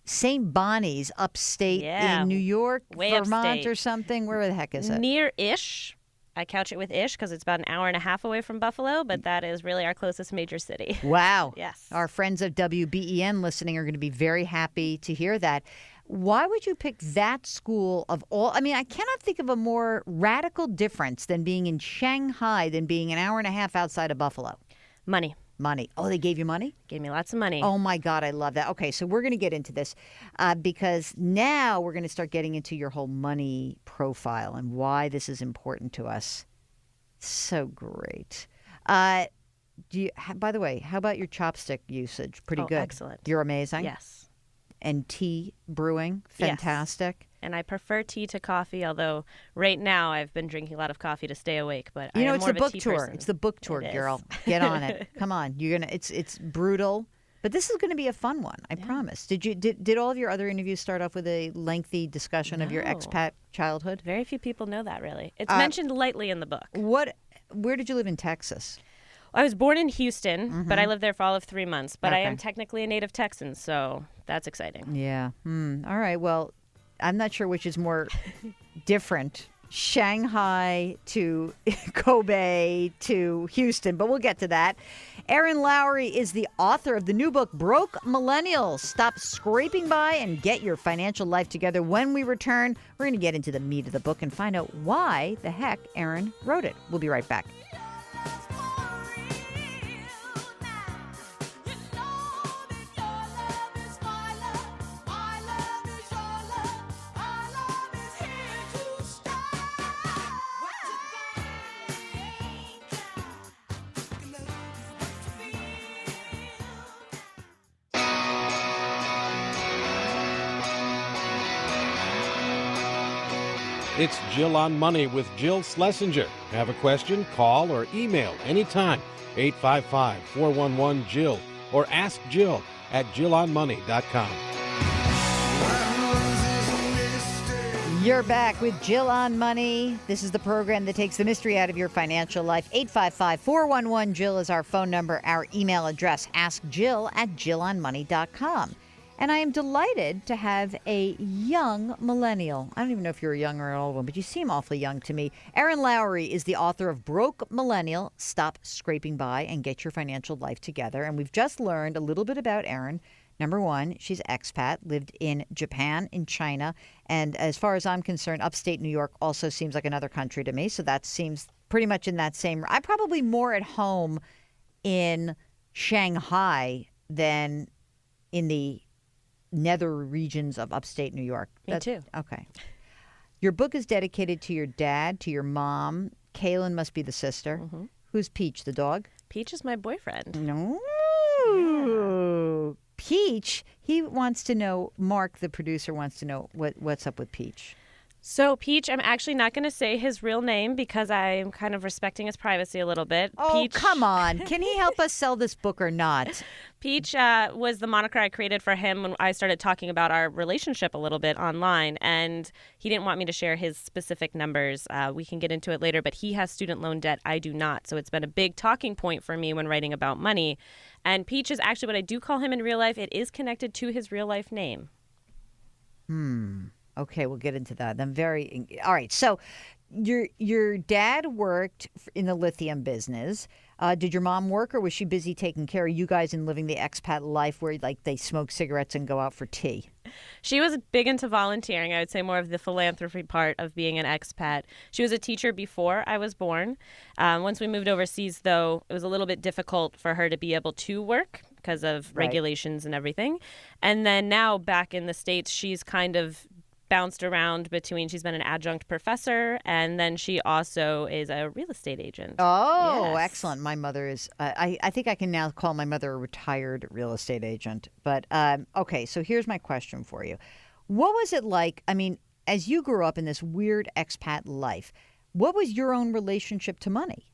St. Bonnie's upstate in New York, Vermont upstate. Or something? Where the heck is it? Near-ish. I couch it with ish because it's about an hour and a half away from Buffalo, but that is really our closest major city. Wow. Yes. Our friends of WBEN listening are going to be very happy to hear that. Why would you pick that school of all? I mean, I cannot think of a more radical difference than being in Shanghai than being an hour and a half outside of Buffalo. Money. Money. Oh, they gave you money? Gave me lots of money. Oh, my God. I love that. Okay, so we're going to get into this because now we're going to start getting into your whole money profile and why this is important to us. So great. By the way, how about your chopstick usage? Pretty good. Excellent. You're amazing. Yes. And tea brewing, fantastic. Yes. And I prefer tea to coffee, although right now I've been drinking a lot of coffee to stay awake. But I am it's more the of a book tea tour. person. It's the book tour, It girl. is. Get on it. Come on. It's brutal, but this is going to be a fun one. I promise. Did all of your other interviews start off with a lengthy discussion of your No. expat childhood? Very few people know that, really. It's mentioned lightly in the book. Where did you live in Texas? I was born in Houston, but I lived there for all of 3 months. But I Okay. am technically a native Texan, so that's exciting. Yeah. All right. Well, I'm not sure which is more different, Shanghai to Kobe to Houston, but we'll get to that. Erin Lowry is the author of the new book, Broke Millennial. Stop scraping by and get your financial life together. When we return, we're going to get into the meat of the book and find out why the heck Erin wrote it. We'll be right back. It's Jill on Money with Jill Schlesinger. Have a question? Call or email anytime. 855-411-JILL or ask Jill at jillonmoney.com. You're back with Jill on Money. This is the program that takes the mystery out of your financial life. 855-411-JILL is our phone number. Our email address, askjill at jillonmoney.com. And I am delighted to have a young millennial. I don't even know if you're a young or an old one, but you seem awfully young to me. Erin Lowry is the author of Broke Millennial, Stop Scraping By and Get Your Financial Life Together. And we've just learned a little bit about Erin. Number one, she's expat, lived in Japan, in China. And as far as I'm concerned, upstate New York also seems like another country to me. So that seems pretty much in that same. I'm probably more at home in Shanghai than in the nether regions of upstate New York. Me too. Okay. Your book is dedicated to your dad, to your mom. Kaylin must be the sister. Mm-hmm. Who's Peach, the dog? Peach is my boyfriend. No. Peach, he wants to know, Mark, the producer, wants to know what's up with Peach. So, Peach, I'm actually not going to say his real name because I'm kind of respecting his privacy a little bit. Oh, Peach, come on. Can he help us sell this book or not? Peach was the moniker I created for him when I started talking about our relationship a little bit online, and he didn't want me to share his specific numbers. We can get into it later, but he has student loan debt. I do not. So it's been a big talking point for me when writing about money. And Peach is actually what I do call him in real life. It is connected to his real life name. Okay, we'll get into that. All right. So, your dad worked in the lithium business. Did your mom work, or was she busy taking care of you guys and living the expat life where like they smoke cigarettes and go out for tea? She was big into volunteering. I would say more of the philanthropy part of being an expat. She was a teacher before I was born. Once we moved overseas, though, it was a little bit difficult for her to be able to work because of regulations and everything. And then now back in the States, she's kind of bounced around between, she's been an adjunct professor, and then she also is a real estate agent. Oh, Yes. excellent. My mother is, I think I can now call my mother a retired real estate agent. But, okay, so here's my question for you. What was it like, I mean, as you grew up in this weird expat life, what was your own relationship to money?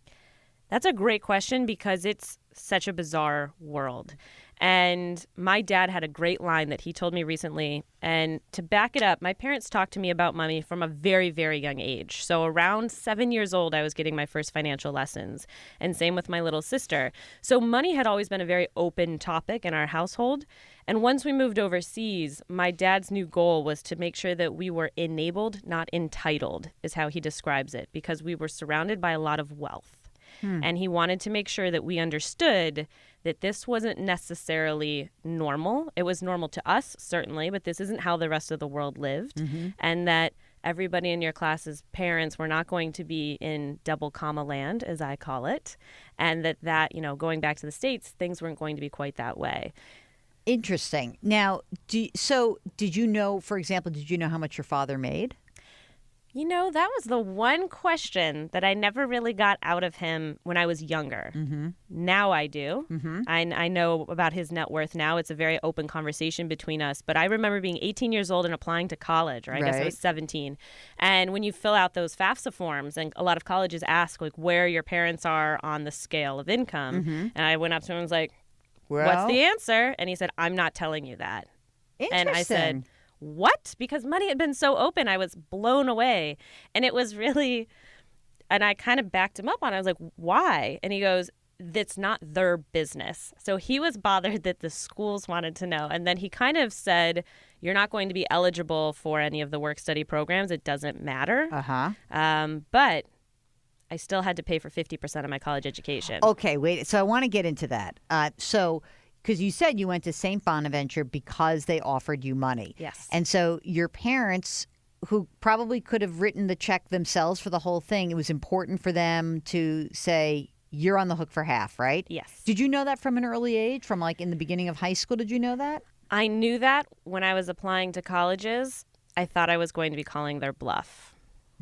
That's a great question because it's such a bizarre world. And my dad had a great line that he told me recently. And to back it up, my parents talked to me about money from a very, very young age. So around 7 years old, I was getting my first financial lessons. And same with my little sister. So money had always been a very open topic in our household. And once we moved overseas, my dad's new goal was to make sure that we were enabled, not entitled, is how he describes it, because we were surrounded by a lot of wealth. And he wanted to make sure that we understood that this wasn't necessarily normal. It was normal to us, certainly, but this isn't how the rest of the world lived. And that everybody in your class's parents were not going to be in double comma land, as I call it, and that going back to the States, things weren't going to be quite that way. Interesting. Now, did you know, for example, did you know how much your father made? That was the one question that I never really got out of him when I was younger. Mm-hmm. Now I do. Mm-hmm. I know about his net worth now. It's a very open conversation between us. But I remember being 18 years old and applying to college, or I guess I was 17. And when you fill out those FAFSA forms, and a lot of colleges ask like where your parents are on the scale of income. Mm-hmm. And I went up to him and was like, Well, what's the answer? And he said, I'm not telling you that. Interesting. And I said, what? Because money had been so open, I was blown away. And it was really, and I kind of backed him up on it. I was like, why? And he goes, that's not their business. So he was bothered that the schools wanted to know. And then he kind of said, you're not going to be eligible for any of the work-study programs. It doesn't matter. But I still had to pay for 50% of my college education. Okay, wait. So I want to get into that. Because you said you went to St. Bonaventure because they offered you money. Yes. And so your parents, who probably could have written the check themselves for the whole thing, it was important for them to say, you're on the hook for half, right? Yes. Did you know that from an early age? From like in the beginning of high school, did you know that? I knew that when I was applying to colleges. I thought I was going to be calling their bluff.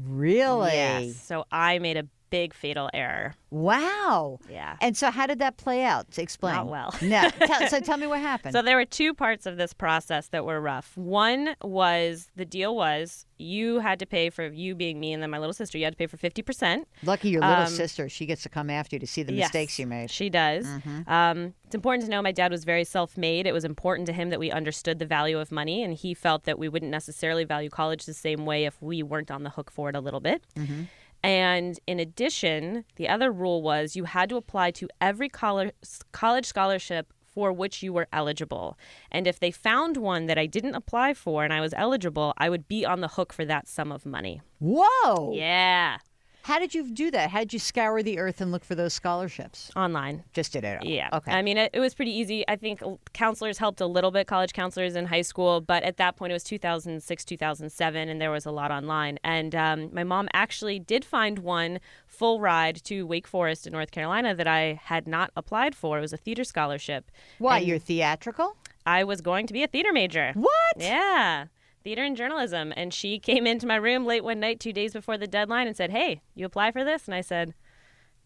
Really? Yes. So I made a big fatal error. Wow. Yeah. And so how did that play out? Explain. Not well. No. So tell me what happened. So there were two parts of this process that were rough. One was, the deal was, you had to pay for, you being me and then my little sister, you had to pay for 50%. Lucky your little sister. She gets to come after you to see the mistakes you made. She does. Mm-hmm. It's important to know my dad was very self-made. It was important to him that we understood the value of money, and he felt that we wouldn't necessarily value college the same way if we weren't on the hook for it a little bit. Mm-hmm. And in addition, the other rule was you had to apply to every college scholarship for which you were eligible. And if they found one that I didn't apply for and I was eligible, I would be on the hook for that sum of money. Whoa. Yeah. How did you do that? How did you scour the earth and look for those scholarships? Online. Just did it. Yeah. Okay. I mean, it was pretty easy. I think counselors helped a little bit, college counselors in high school. But at that point, it was 2006, 2007, and there was a lot online. And my mom actually did find one full ride to Wake Forest in North Carolina that I had not applied for. It was a theater scholarship. Why? And You're theatrical? I was going to be a theater major. What? Yeah. Theater and journalism. And she came into my room late one night, 2 days before the deadline, and said, hey, you apply for this? And I said,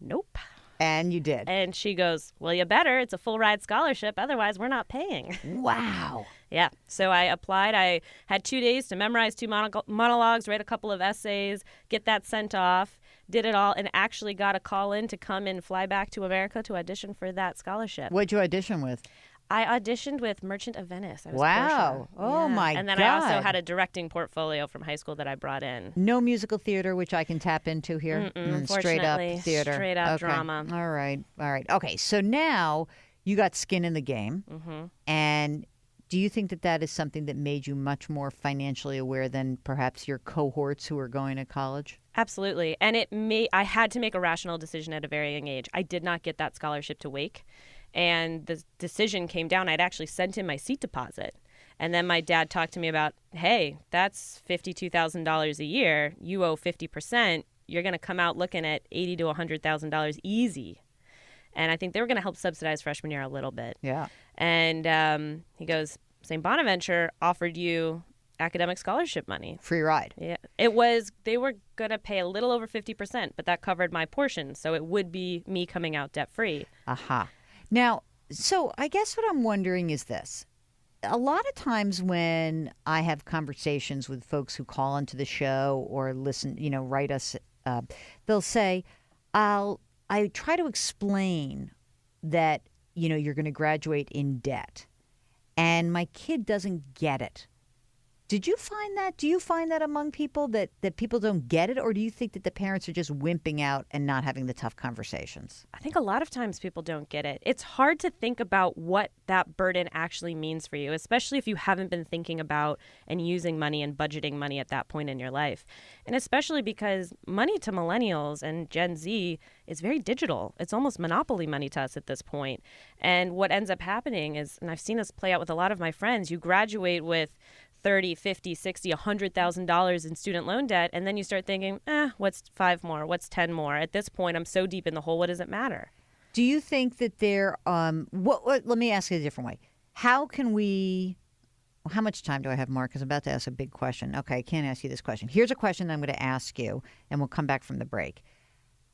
nope. And you did. And she goes, well, you better. It's a full ride scholarship. Otherwise, we're not paying. Wow. Yeah. So I applied. I had 2 days to memorize 2 monologues, write a couple of essays, get that sent off, did it all, and actually got a call in to come and fly back to America to audition for that scholarship. What'd you audition with? I auditioned with Merchant of Venice. I was Wow. Portia. Oh, my And then God. I also had a directing portfolio from high school that I brought in. No musical theater, which I can tap into here. Straight up Unfortunately, theater. straight up Okay. drama. All right. Okay. So now you got skin in the game. Mm-hmm. And do you think that that is something that made you much more financially aware than perhaps your cohorts who are going to college? Absolutely. And I had to make a rational decision at a very young age. I did not get that scholarship to Wake. And the decision came down. I'd actually sent in my seat deposit. And then my dad talked to me about, hey, that's $52,000 a year. You owe 50%. You're going to come out looking at $80,000 to $100,000 easy. And I think they were going to help subsidize freshman year a little bit. Yeah. And he goes, St. Bonaventure offered you academic scholarship money. Free ride. Yeah. They were going to pay a little over 50%, but that covered my portion. So it would be me coming out debt free. Aha. Now, so I guess what I'm wondering is this. A lot of times when I have conversations with folks who call into the show or listen, write us, they'll say, I try to explain that, you're going to graduate in debt. And my kid doesn't get it. Did you find that? Do you find that among people that people don't get it? Or do you think that the parents are just wimping out and not having the tough conversations? I think a lot of times people don't get it. It's hard to think about what that burden actually means for you, especially if you haven't been thinking about and using money and budgeting money at that point in your life. And especially because money to millennials and Gen Z is very digital. It's almost monopoly money to us at this point. And what ends up happening is, and I've seen this play out with a lot of my friends, you graduate with 30, 50, 60, $100,000 in student loan debt. And then you start thinking, what's 5 more? What's 10 more? At this point, I'm so deep in the hole. What does it matter? Do you think that let me ask it a different way. How much time do I have, Mark? Because I'm about to ask a big question. Okay, I can't ask you this question. Here's a question I'm going to ask you, and we'll come back from the break.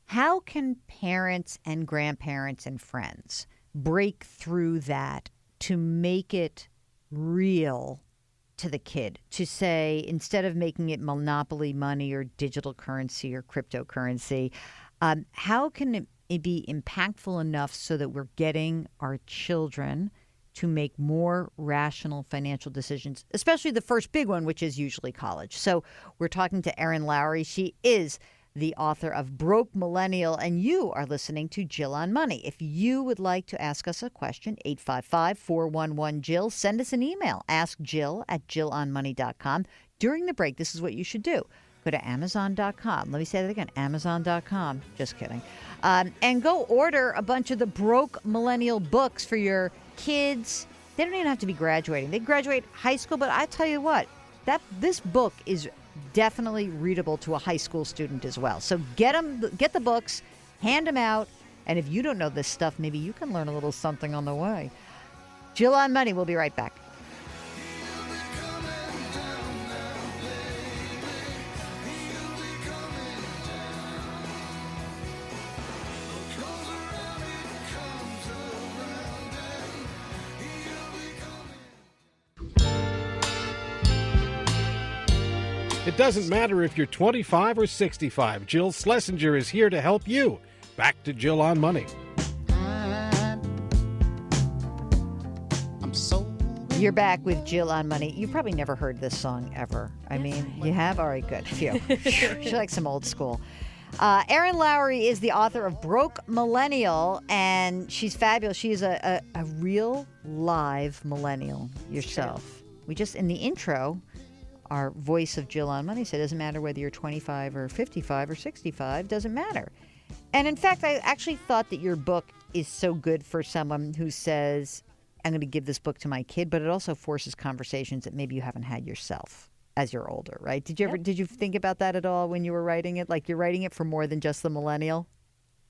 How can parents and grandparents and friends break through that to make it real to the kid? To say, instead of making it monopoly money or digital currency or cryptocurrency, how can it be impactful enough so that we're getting our children to make more rational financial decisions, especially the first big one, which is usually college? So we're talking to Erin Lowry. She is the author of Broke Millennial, and you are listening to Jill on Money. If you would like to ask us a question, 855-411-JILL. Send us an email, askjill@jillonmoney.com. During the break, this is what you should do. Go to Amazon.com. Let me say that again, Amazon.com. Just kidding. And go order a bunch of the Broke Millennial books for your kids. They don't even have to be graduating. They graduate high school, but I tell you what, this book is definitely readable to a high school student as well. So get the books, hand them out, and if you don't know this stuff, maybe you can learn a little something on the way. Jill on Money. We'll be right back. It doesn't matter if you're 25 or 65. Jill Schlesinger is here to help you. Back to Jill on Money. You're back with Jill on Money. You've probably never heard this song ever. I mean, you have? All right, good. Phew. She likes some old school. Erin Lowry is the author of Broke Millennial, and she's fabulous. She is a real live millennial yourself. We just, in the intro, our voice of Jill on Money said, it doesn't matter whether you're 25 or 55 or 65, doesn't matter. And in fact, I actually thought that your book is so good for someone who says, I'm going to give this book to my kid, but it also forces conversations that maybe you haven't had yourself as you're older, right? Did you think about that at all when you were writing it? Like, you're writing it for more than just the millennial?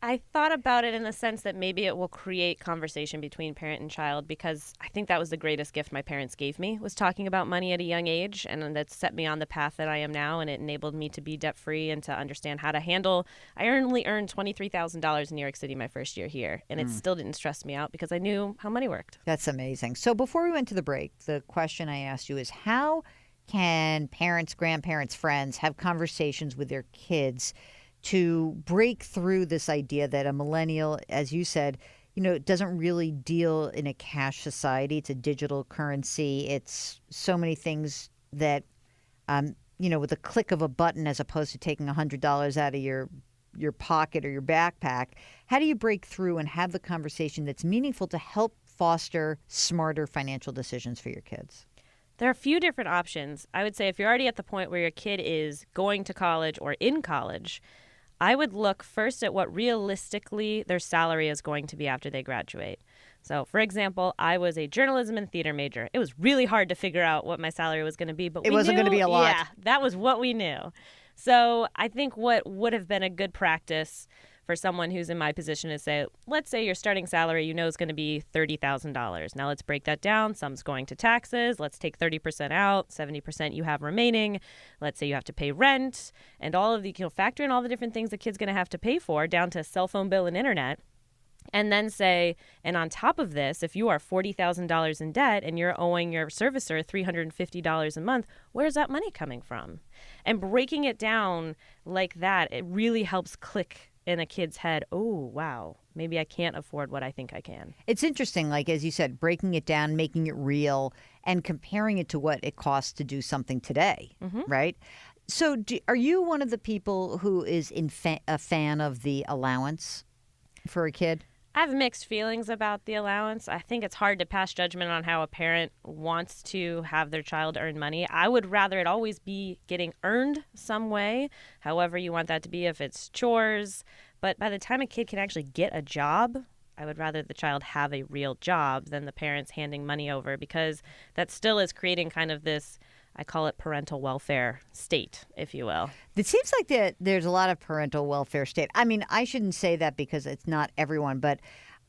I thought about it in the sense that maybe it will create conversation between parent and child, because I think that was the greatest gift my parents gave me, was talking about money at a young age, and that set me on the path that I am now, and it enabled me to be debt-free and to understand how to handle. I only earned $23,000 in New York City my first year here, and it still didn't stress me out because I knew how money worked. That's amazing. So before we went to the break, the question I asked you is, how can parents, grandparents, friends have conversations with their kids to break through this idea that a millennial, as you said, doesn't really deal in a cash society. It's a digital currency. It's so many things that, with a click of a button, as opposed to taking $100 out of your pocket or your backpack. How do you break through and have the conversation that's meaningful to help foster smarter financial decisions for your kids? There are a few different options. I would say if you're already at the point where your kid is going to college or in college, I would look first at what realistically their salary is going to be after they graduate. So, for example, I was a journalism and theater major. It was really hard to figure out what my salary was going to be, but it wasn't going to be a lot. Yeah, that was what we knew. So I think what would have been a good practice for someone who's in my position is say, let's say your starting salary is going to be $30,000. Now let's break that down. Some's going to taxes. Let's take 30% out, 70% you have remaining. Let's say you have to pay rent and all of the, factor in all the different things the kid's going to have to pay for, down to cell phone bill and internet. And then say, and on top of this, if you are $40,000 in debt and you're owing your servicer $350 a month, where's that money coming from? And breaking it down like that, it really helps click in a kid's head, oh, wow, maybe I can't afford what I think I can. It's interesting, like, as you said, breaking it down, making it real, and comparing it to what it costs to do something today, right? So are you one of the people who is a fan of the allowance for a kid? I have mixed feelings about the allowance. I think it's hard to pass judgment on how a parent wants to have their child earn money. I would rather it always be getting earned some way, however you want that to be, if it's chores. But by the time a kid can actually get a job, I would rather the child have a real job than the parents handing money over, because that still is creating kind of this I call it parental welfare state, if you will. It seems like there's a lot of parental welfare state. I mean, I shouldn't say that because it's not everyone, but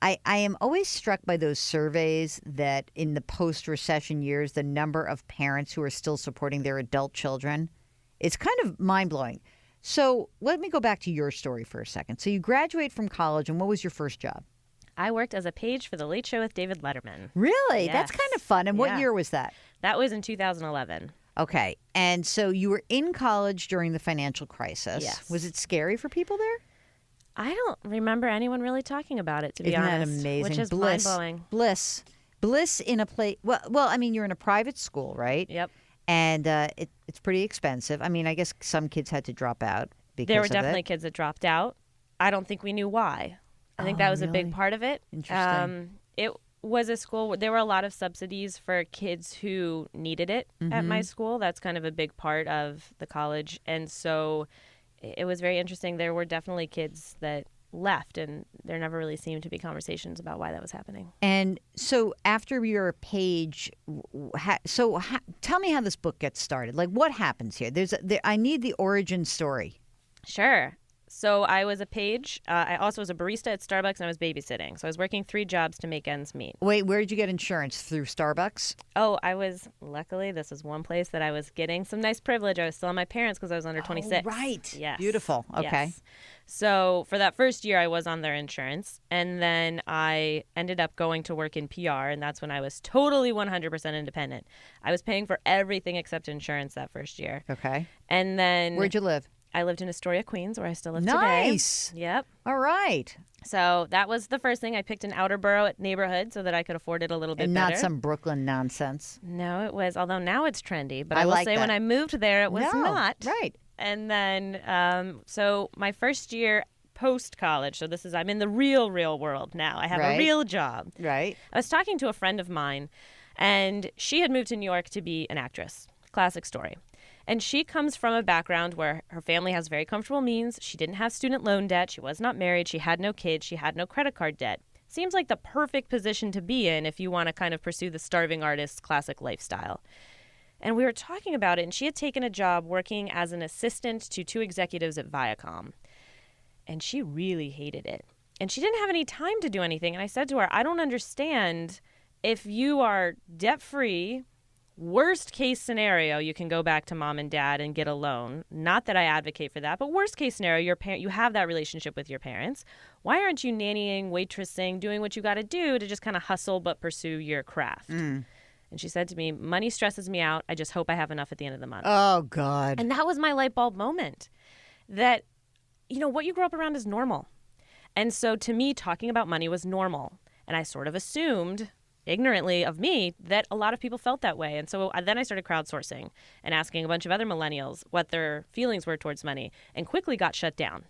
I am always struck by those surveys that in the post-recession years, the number of parents who are still supporting their adult children, it's kind of mind-blowing. So let me go back to your story for a second. So you graduate from college, and what was your first job? I worked as a page for The Late Show with David Letterman. Really? Yes. That's kind of fun. And what year was that? That was in 2011. Okay. And so you were in college during the financial crisis. Yes. Was it scary for people there? I don't remember anyone really talking about it, to be honest. Isn't that amazing? Which is Bliss. mind-blowing. Bliss in a place. Well, I mean, you're in a private school, right? Yep. And it's pretty expensive. I mean, I guess some kids had to drop out because There were of definitely it. kids that dropped out. I don't think we knew why. I think that was a really? big part of it. Interesting. It was a school where there were a lot of subsidies for kids who needed it at my school. That's kind of a big part of the college. And so it was very interesting. There were definitely kids that left, and there never really seemed to be conversations about why that was happening. And so after your page, tell me how this book gets started. Like, what happens here? I need the origin story. Sure. So I was a page. I also was a barista at Starbucks, and I was babysitting. So I was working 3 jobs to make ends meet. Wait, where did you get insurance? Through Starbucks? Oh, luckily, this was one place that I was getting some nice privilege. I was still on my parents because I was under 26. Oh, right. Yes. Beautiful. Okay. Yes. So for that first year, I was on their insurance. And then I ended up going to work in PR, and that's when I was totally 100% independent. I was paying for everything except insurance that first year. Okay. And then Where'd you live? I lived in Astoria, Queens, where I still live Nice. today. Yep. All right. So that was the first thing. I picked an outer borough neighborhood so that I could afford it a little bit And better. not some Brooklyn nonsense. No, it was. Although now it's trendy, but I will like say that. when I moved there, it was not. Right. And then, so my first year post college. So I'm in the real world now. I have a real job. Right. I was talking to a friend of mine, and she had moved to New York to be an actress. Classic story. And she comes from a background where her family has very comfortable means. She didn't have student loan debt. She was not married. She had no kids. She had no credit card debt. Seems like the perfect position to be in if you want to kind of pursue the starving artist's classic lifestyle. And we were talking about it, and she had taken a job working as an assistant to 2 executives at Viacom. And she really hated it. And she didn't have any time to do anything. And I said to her, I don't understand if you are debt-free. Worst case scenario, you can go back to mom and dad and get a loan. Not that I advocate for that, but worst case scenario, you have that relationship with your parents. Why aren't you nannying, waitressing, doing what you got to do to just kind of hustle but pursue your craft? And she said to me, money stresses me out. I just hope I have enough at the end of the month. Oh, God. And that was my light bulb moment that, what you grow up around is normal. And so to me, talking about money was normal. And I sort of assumed ignorantly of me that a lot of people felt that way. And so then I started crowdsourcing and asking a bunch of other millennials what their feelings were towards money, and quickly got shut down.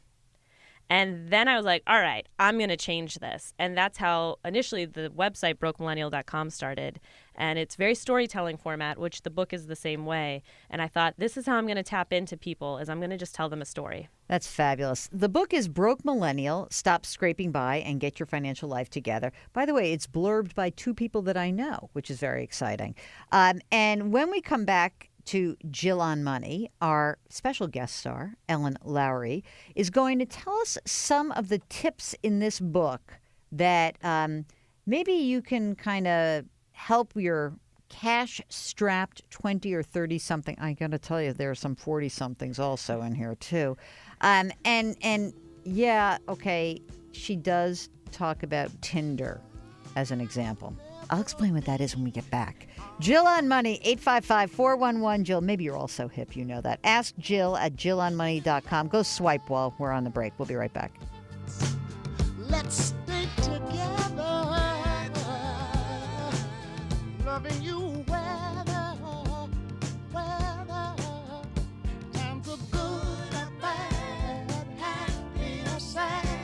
And then I was like, all right, I'm going to change this. And that's how initially the website brokemillennial.com started. And it's very storytelling format, which the book is the same way. And I thought, this is how I'm going to tap into people, is I'm going to just tell them a story. That's fabulous. The book is Broke Millennial, Stop Scraping By and Get Your Financial Life Together. By the way, it's blurbed by 2 people that I know, which is very exciting. And when we come back to Jill on Money, our special guest star, Erin Lowry, is going to tell us some of the tips in this book that maybe you can kind of help your cash-strapped 20 or 30-something. I got to tell you, there are some 40-somethings also in here, too. And yeah, okay, she does talk about Tinder as an example. I'll explain what that is when we get back. Jill on Money, 855-411-JILL. Maybe you're also hip, you know that. Ask Jill at jillonmoney.com. Go swipe while we're on the break. We'll be right back. Let's stay together, loving you weather, times are good or bad, happy or sad.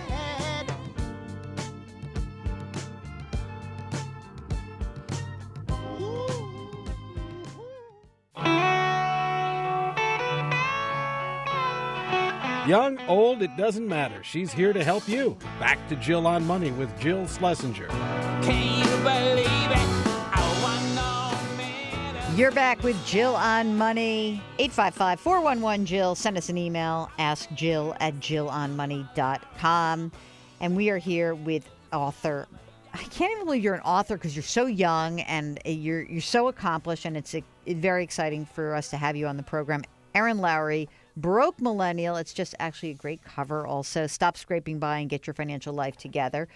Young, old, it doesn't matter. She's here to help you. Back to Jill on Money with Jill Schlesinger. Can you believe it? I want no man. You're back with Jill on Money. 855-411-JILL. Send us an email. Ask Jill at jillonmoney.com. And we are here with author. I can't even believe you're an author because you're so young and you're so accomplished, and it's very exciting for us to have you on the program. Erin Lowry, Broke Millennial. It's just actually a great cover also. Stop scraping by and get your financial life together.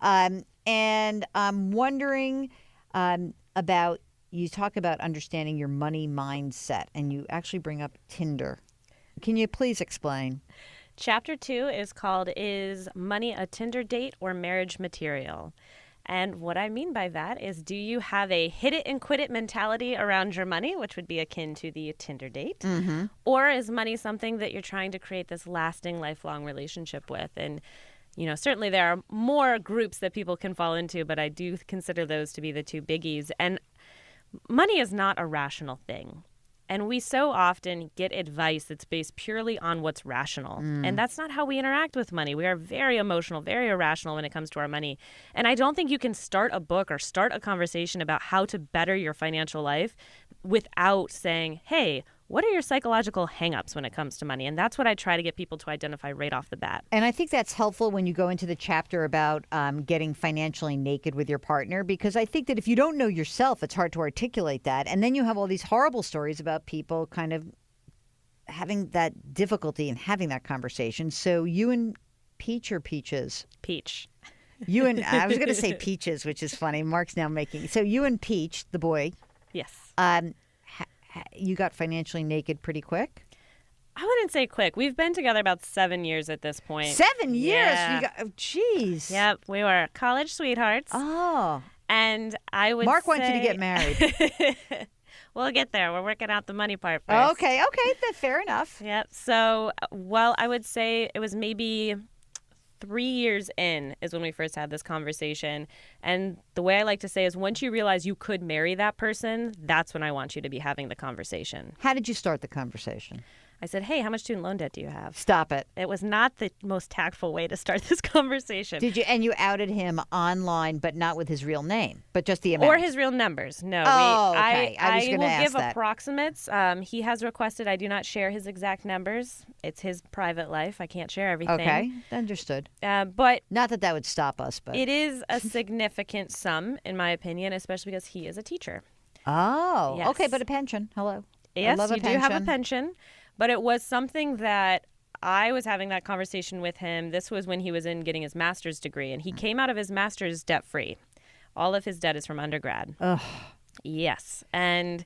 And I'm wondering about, you talk about understanding your money mindset, and you actually bring up Tinder. Can you please explain? Chapter 2 is called Is Money a Tinder Date or Marriage Material? And what I mean by that is, do you have a hit it and quit it mentality around your money, which would be akin to the Tinder date? Mm-hmm. Or is money something that you're trying to create this lasting, lifelong relationship with? And, you know, certainly there are more groups that people can fall into, but I do consider those to be the two biggies. And money is not a rational thing. And we so often get advice that's based purely on what's rational. And that's not how we interact with money. We are very emotional, very irrational when it comes to our money. And I don't think you can start a book or start a conversation about how to better your financial life without saying, hey, what are your psychological hangups when it comes to money? And that's what I try to get people to identify right off the bat. And I think that's helpful when you go into the chapter about getting financially naked with your partner, because I think that if you don't know yourself, it's hard to articulate that. And then you have all these horrible stories about people kind of having that difficulty in having that conversation. So you and Peach or Peaches? Peach. You and, I was going to say Peaches, which is funny. Mark's now making, so you and Peach, the boy. Yes. You got financially naked pretty quick? I wouldn't say quick. We've been together about 7 years at this point. 7 years? Yeah. You got, oh, geez. Yep. We were college sweethearts. Oh. And I would Mark say... wants you to get married. We'll get there. We're working out the money part first. Okay. That's fair enough. Yep. So, well, I would say it was maybe 3 years in is when we first had this conversation. And the way I like to say is, once you realize you could marry that person, that's when I want you to be having the conversation. How did you start the conversation? I said, hey, how much student loan debt do you have? Stop it. It was not the most tactful way to start this conversation. Did you? And you outed him online, but not with his real name, but just the amount. Or his real numbers. No. Oh, okay. I was going to ask will give that. approximates. He has requested I do not share his exact numbers. It's his private life. I can't share everything. Okay. Understood. But not that would stop us, but it is a significant sum, in my opinion, especially because he is a teacher. Oh, yes. Okay, but a pension. Hello. Yes, I love you do have a pension. But it was something that I was having that conversation with him. This was when he was in getting his master's degree, and he came out of his master's debt-free. All of his debt is from undergrad. Ugh. Yes. And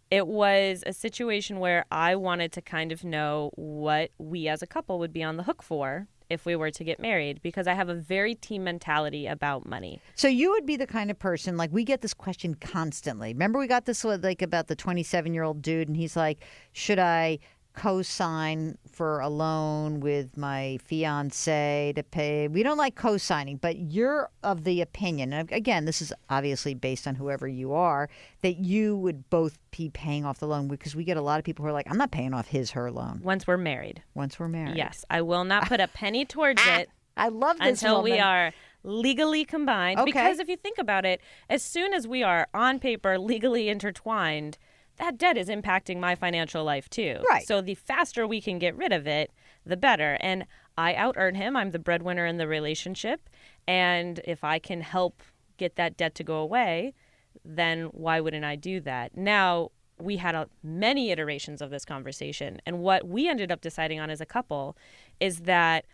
it was a situation where I wanted to kind of know what we as a couple would be on the hook for if we were to get married, because I have a very team mentality about money. So you would be the kind of person, like, we get this question constantly. Remember we got this like about the 27-year-old dude, and he's like, should I co-sign for a loan with my fiance to pay? We don't like co-signing, but you're of the opinion, and again, this is obviously based on whoever you are, that you would both be paying off the loan, because we get a lot of people who are like, I'm not paying off her loan. Once we're married. Yes. I will not put a penny towards it. I love this until woman. we are legally combined. Okay. Because if you think about it, as soon as we are on paper legally intertwined, that debt is impacting my financial life too. Right. So the faster we can get rid of it, the better. And I out-earn him. I'm the breadwinner in the relationship. And if I can help get that debt to go away, then why wouldn't I do that? Now, we had many iterations of this conversation. And what we ended up deciding on as a couple is that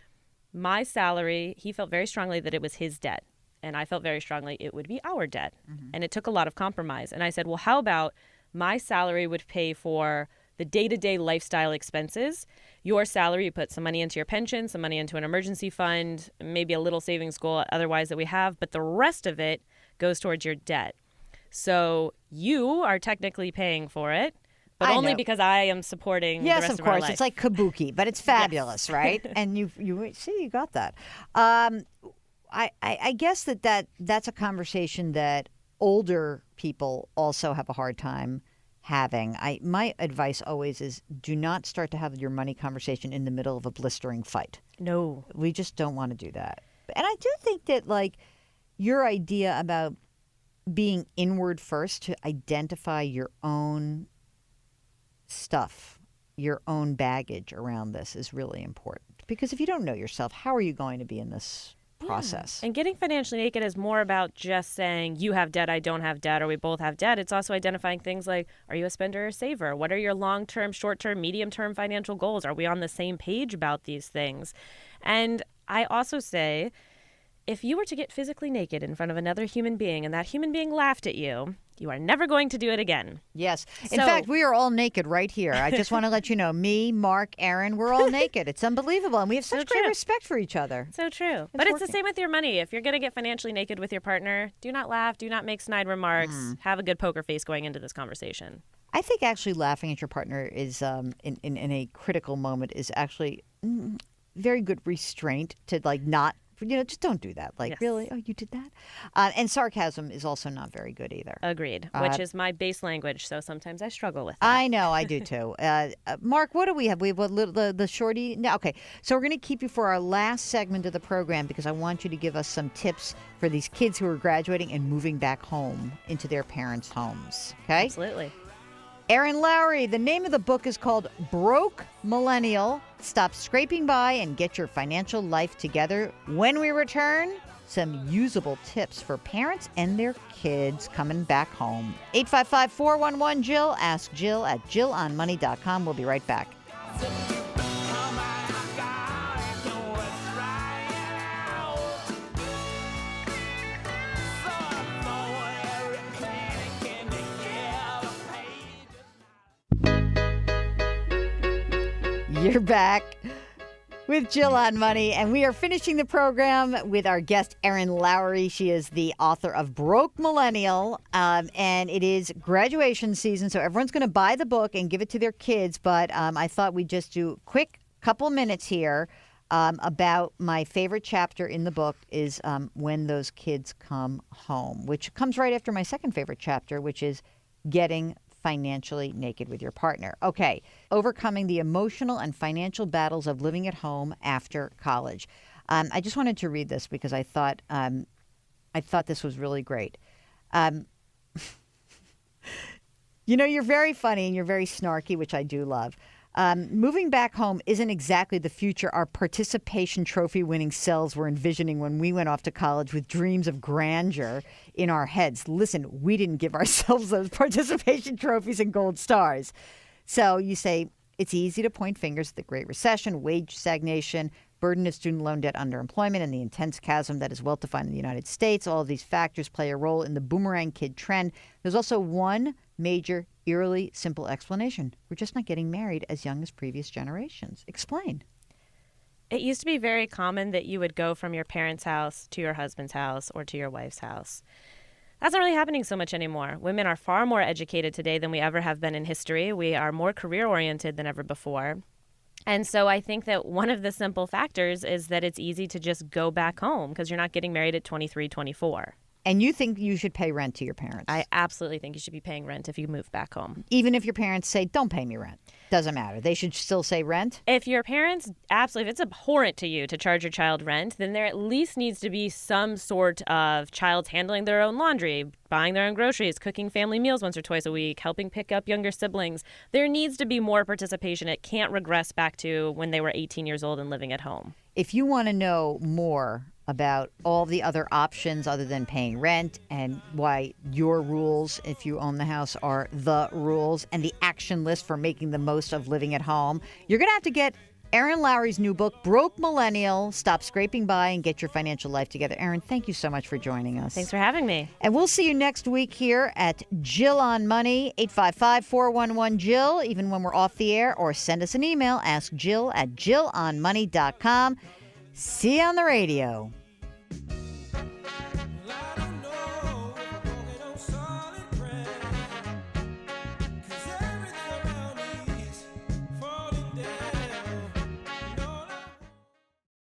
my salary, he felt very strongly that it was his debt. And I felt very strongly it would be our debt. Mm-hmm. And it took a lot of compromise. And I said, well, how about my salary would pay for the day-to-day lifestyle expenses. Your salary, you put some money into your pension, some money into an emergency fund, maybe a little savings goal otherwise that we have, but the rest of it goes towards your debt. So you are technically paying for it, but only because I am supporting the rest of our life. Yes, of course. It's like kabuki, but it's fabulous, yes. Right? And you see, you got that. I guess that's a conversation that older people also have a hard time having. My advice always is, do not start to have your money conversation in the middle of a blistering fight. No. We just don't want to do that. And I do think that, like, your idea about being inward first to identify your own stuff, your own baggage around this is really important. Because if you don't know yourself, how are you going to be in this process? And getting financially naked is more about just saying you have debt, I don't have debt, or we both have debt. It's also identifying things like, are you a spender or saver? What are your long-term, short-term, medium-term financial goals? Are we on the same page about these things? And I also say, if you were to get physically naked in front of another human being and that human being laughed at you, you are never going to do it again. Yes. In fact, we are all naked right here. I just want to let you know, me, Mark, Erin, we're all naked. It's unbelievable. And we have such great respect for each other. So true. But it's the same with your money. If you're going to get financially naked with your partner, do not laugh. Do not make snide remarks. Have a good poker face going into this conversation. I think actually laughing at your partner is, in a critical moment, is actually very good restraint to not, just don't do that. Really? Oh, you did that? And sarcasm is also not very good either. Agreed, which is my base language, so sometimes I struggle with that. I know, I do too. Mark, what do we have? We have the shorty? No, okay, so we're going to keep you for our last segment of the program because I want you to give us some tips for these kids who are graduating and moving back home into their parents' homes. Okay? Absolutely. Erin Lowry, the name of the book is called Broke Millennial. Stop scraping by and get your financial life together. When we return, some usable tips for parents and their kids coming back home. 855-411-JILL. Ask Jill at jillonmoney.com. We'll be right back. You're back with Jill on Money, and we are finishing the program with our guest, Erin Lowry. She is the author of Broke Millennial, and it is graduation season, so everyone's going to buy the book and give it to their kids, but I thought we'd just do a quick couple minutes here about my favorite chapter in the book is When Those Kids Come Home, which comes right after my second favorite chapter, which is Getting Financially Naked with Your Partner. Okay, overcoming the emotional and financial battles of living at home after college. I just wanted to read this because I thought this was really great. You're very funny and you're very snarky, which I do love. Moving back home isn't exactly the future our participation trophy winning selves were envisioning when we went off to college with dreams of grandeur in our heads. Listen, we didn't give ourselves those participation trophies and gold stars. So you say it's easy to point fingers at the Great Recession, wage stagnation, burden of student loan debt, underemployment, and the intense chasm that is well defined in the United States. All of these factors play a role in the boomerang kid trend. There's also one major, eerily simple explanation. We're just not getting married as young as previous generations. Explain. It used to be very common that you would go from your parents' house to your husband's house or to your wife's house. That's not really happening so much anymore. Women are far more educated today than we ever have been in history. We are more career-oriented than ever before. And so I think that one of the simple factors is that it's easy to just go back home because you're not getting married at 23, 24. And you think you should pay rent to your parents? I absolutely think you should be paying rent if you move back home. Even if your parents say, don't pay me rent. Doesn't matter. They should still say rent? If your parents, absolutely, if it's abhorrent to you to charge your child rent, then there at least needs to be some sort of child handling their own laundry, buying their own groceries, cooking family meals once or twice a week, helping pick up younger siblings. There needs to be more participation. It can't regress back to when they were 18 years old and living at home. If you want to know more about all the other options other than paying rent and why your rules, if you own the house, are the rules and the action list for making the most of living at home, you're going to have to get Erin Lowry's new book, Broke Millennial. Stop scraping by and get your financial life together. Erin, thank you so much for joining us. Thanks for having me. And we'll see you next week here at Jill on Money, 855-411-JILL, even when we're off the air, or send us an email, ask Jill at jillonmoney.com. See you on the radio.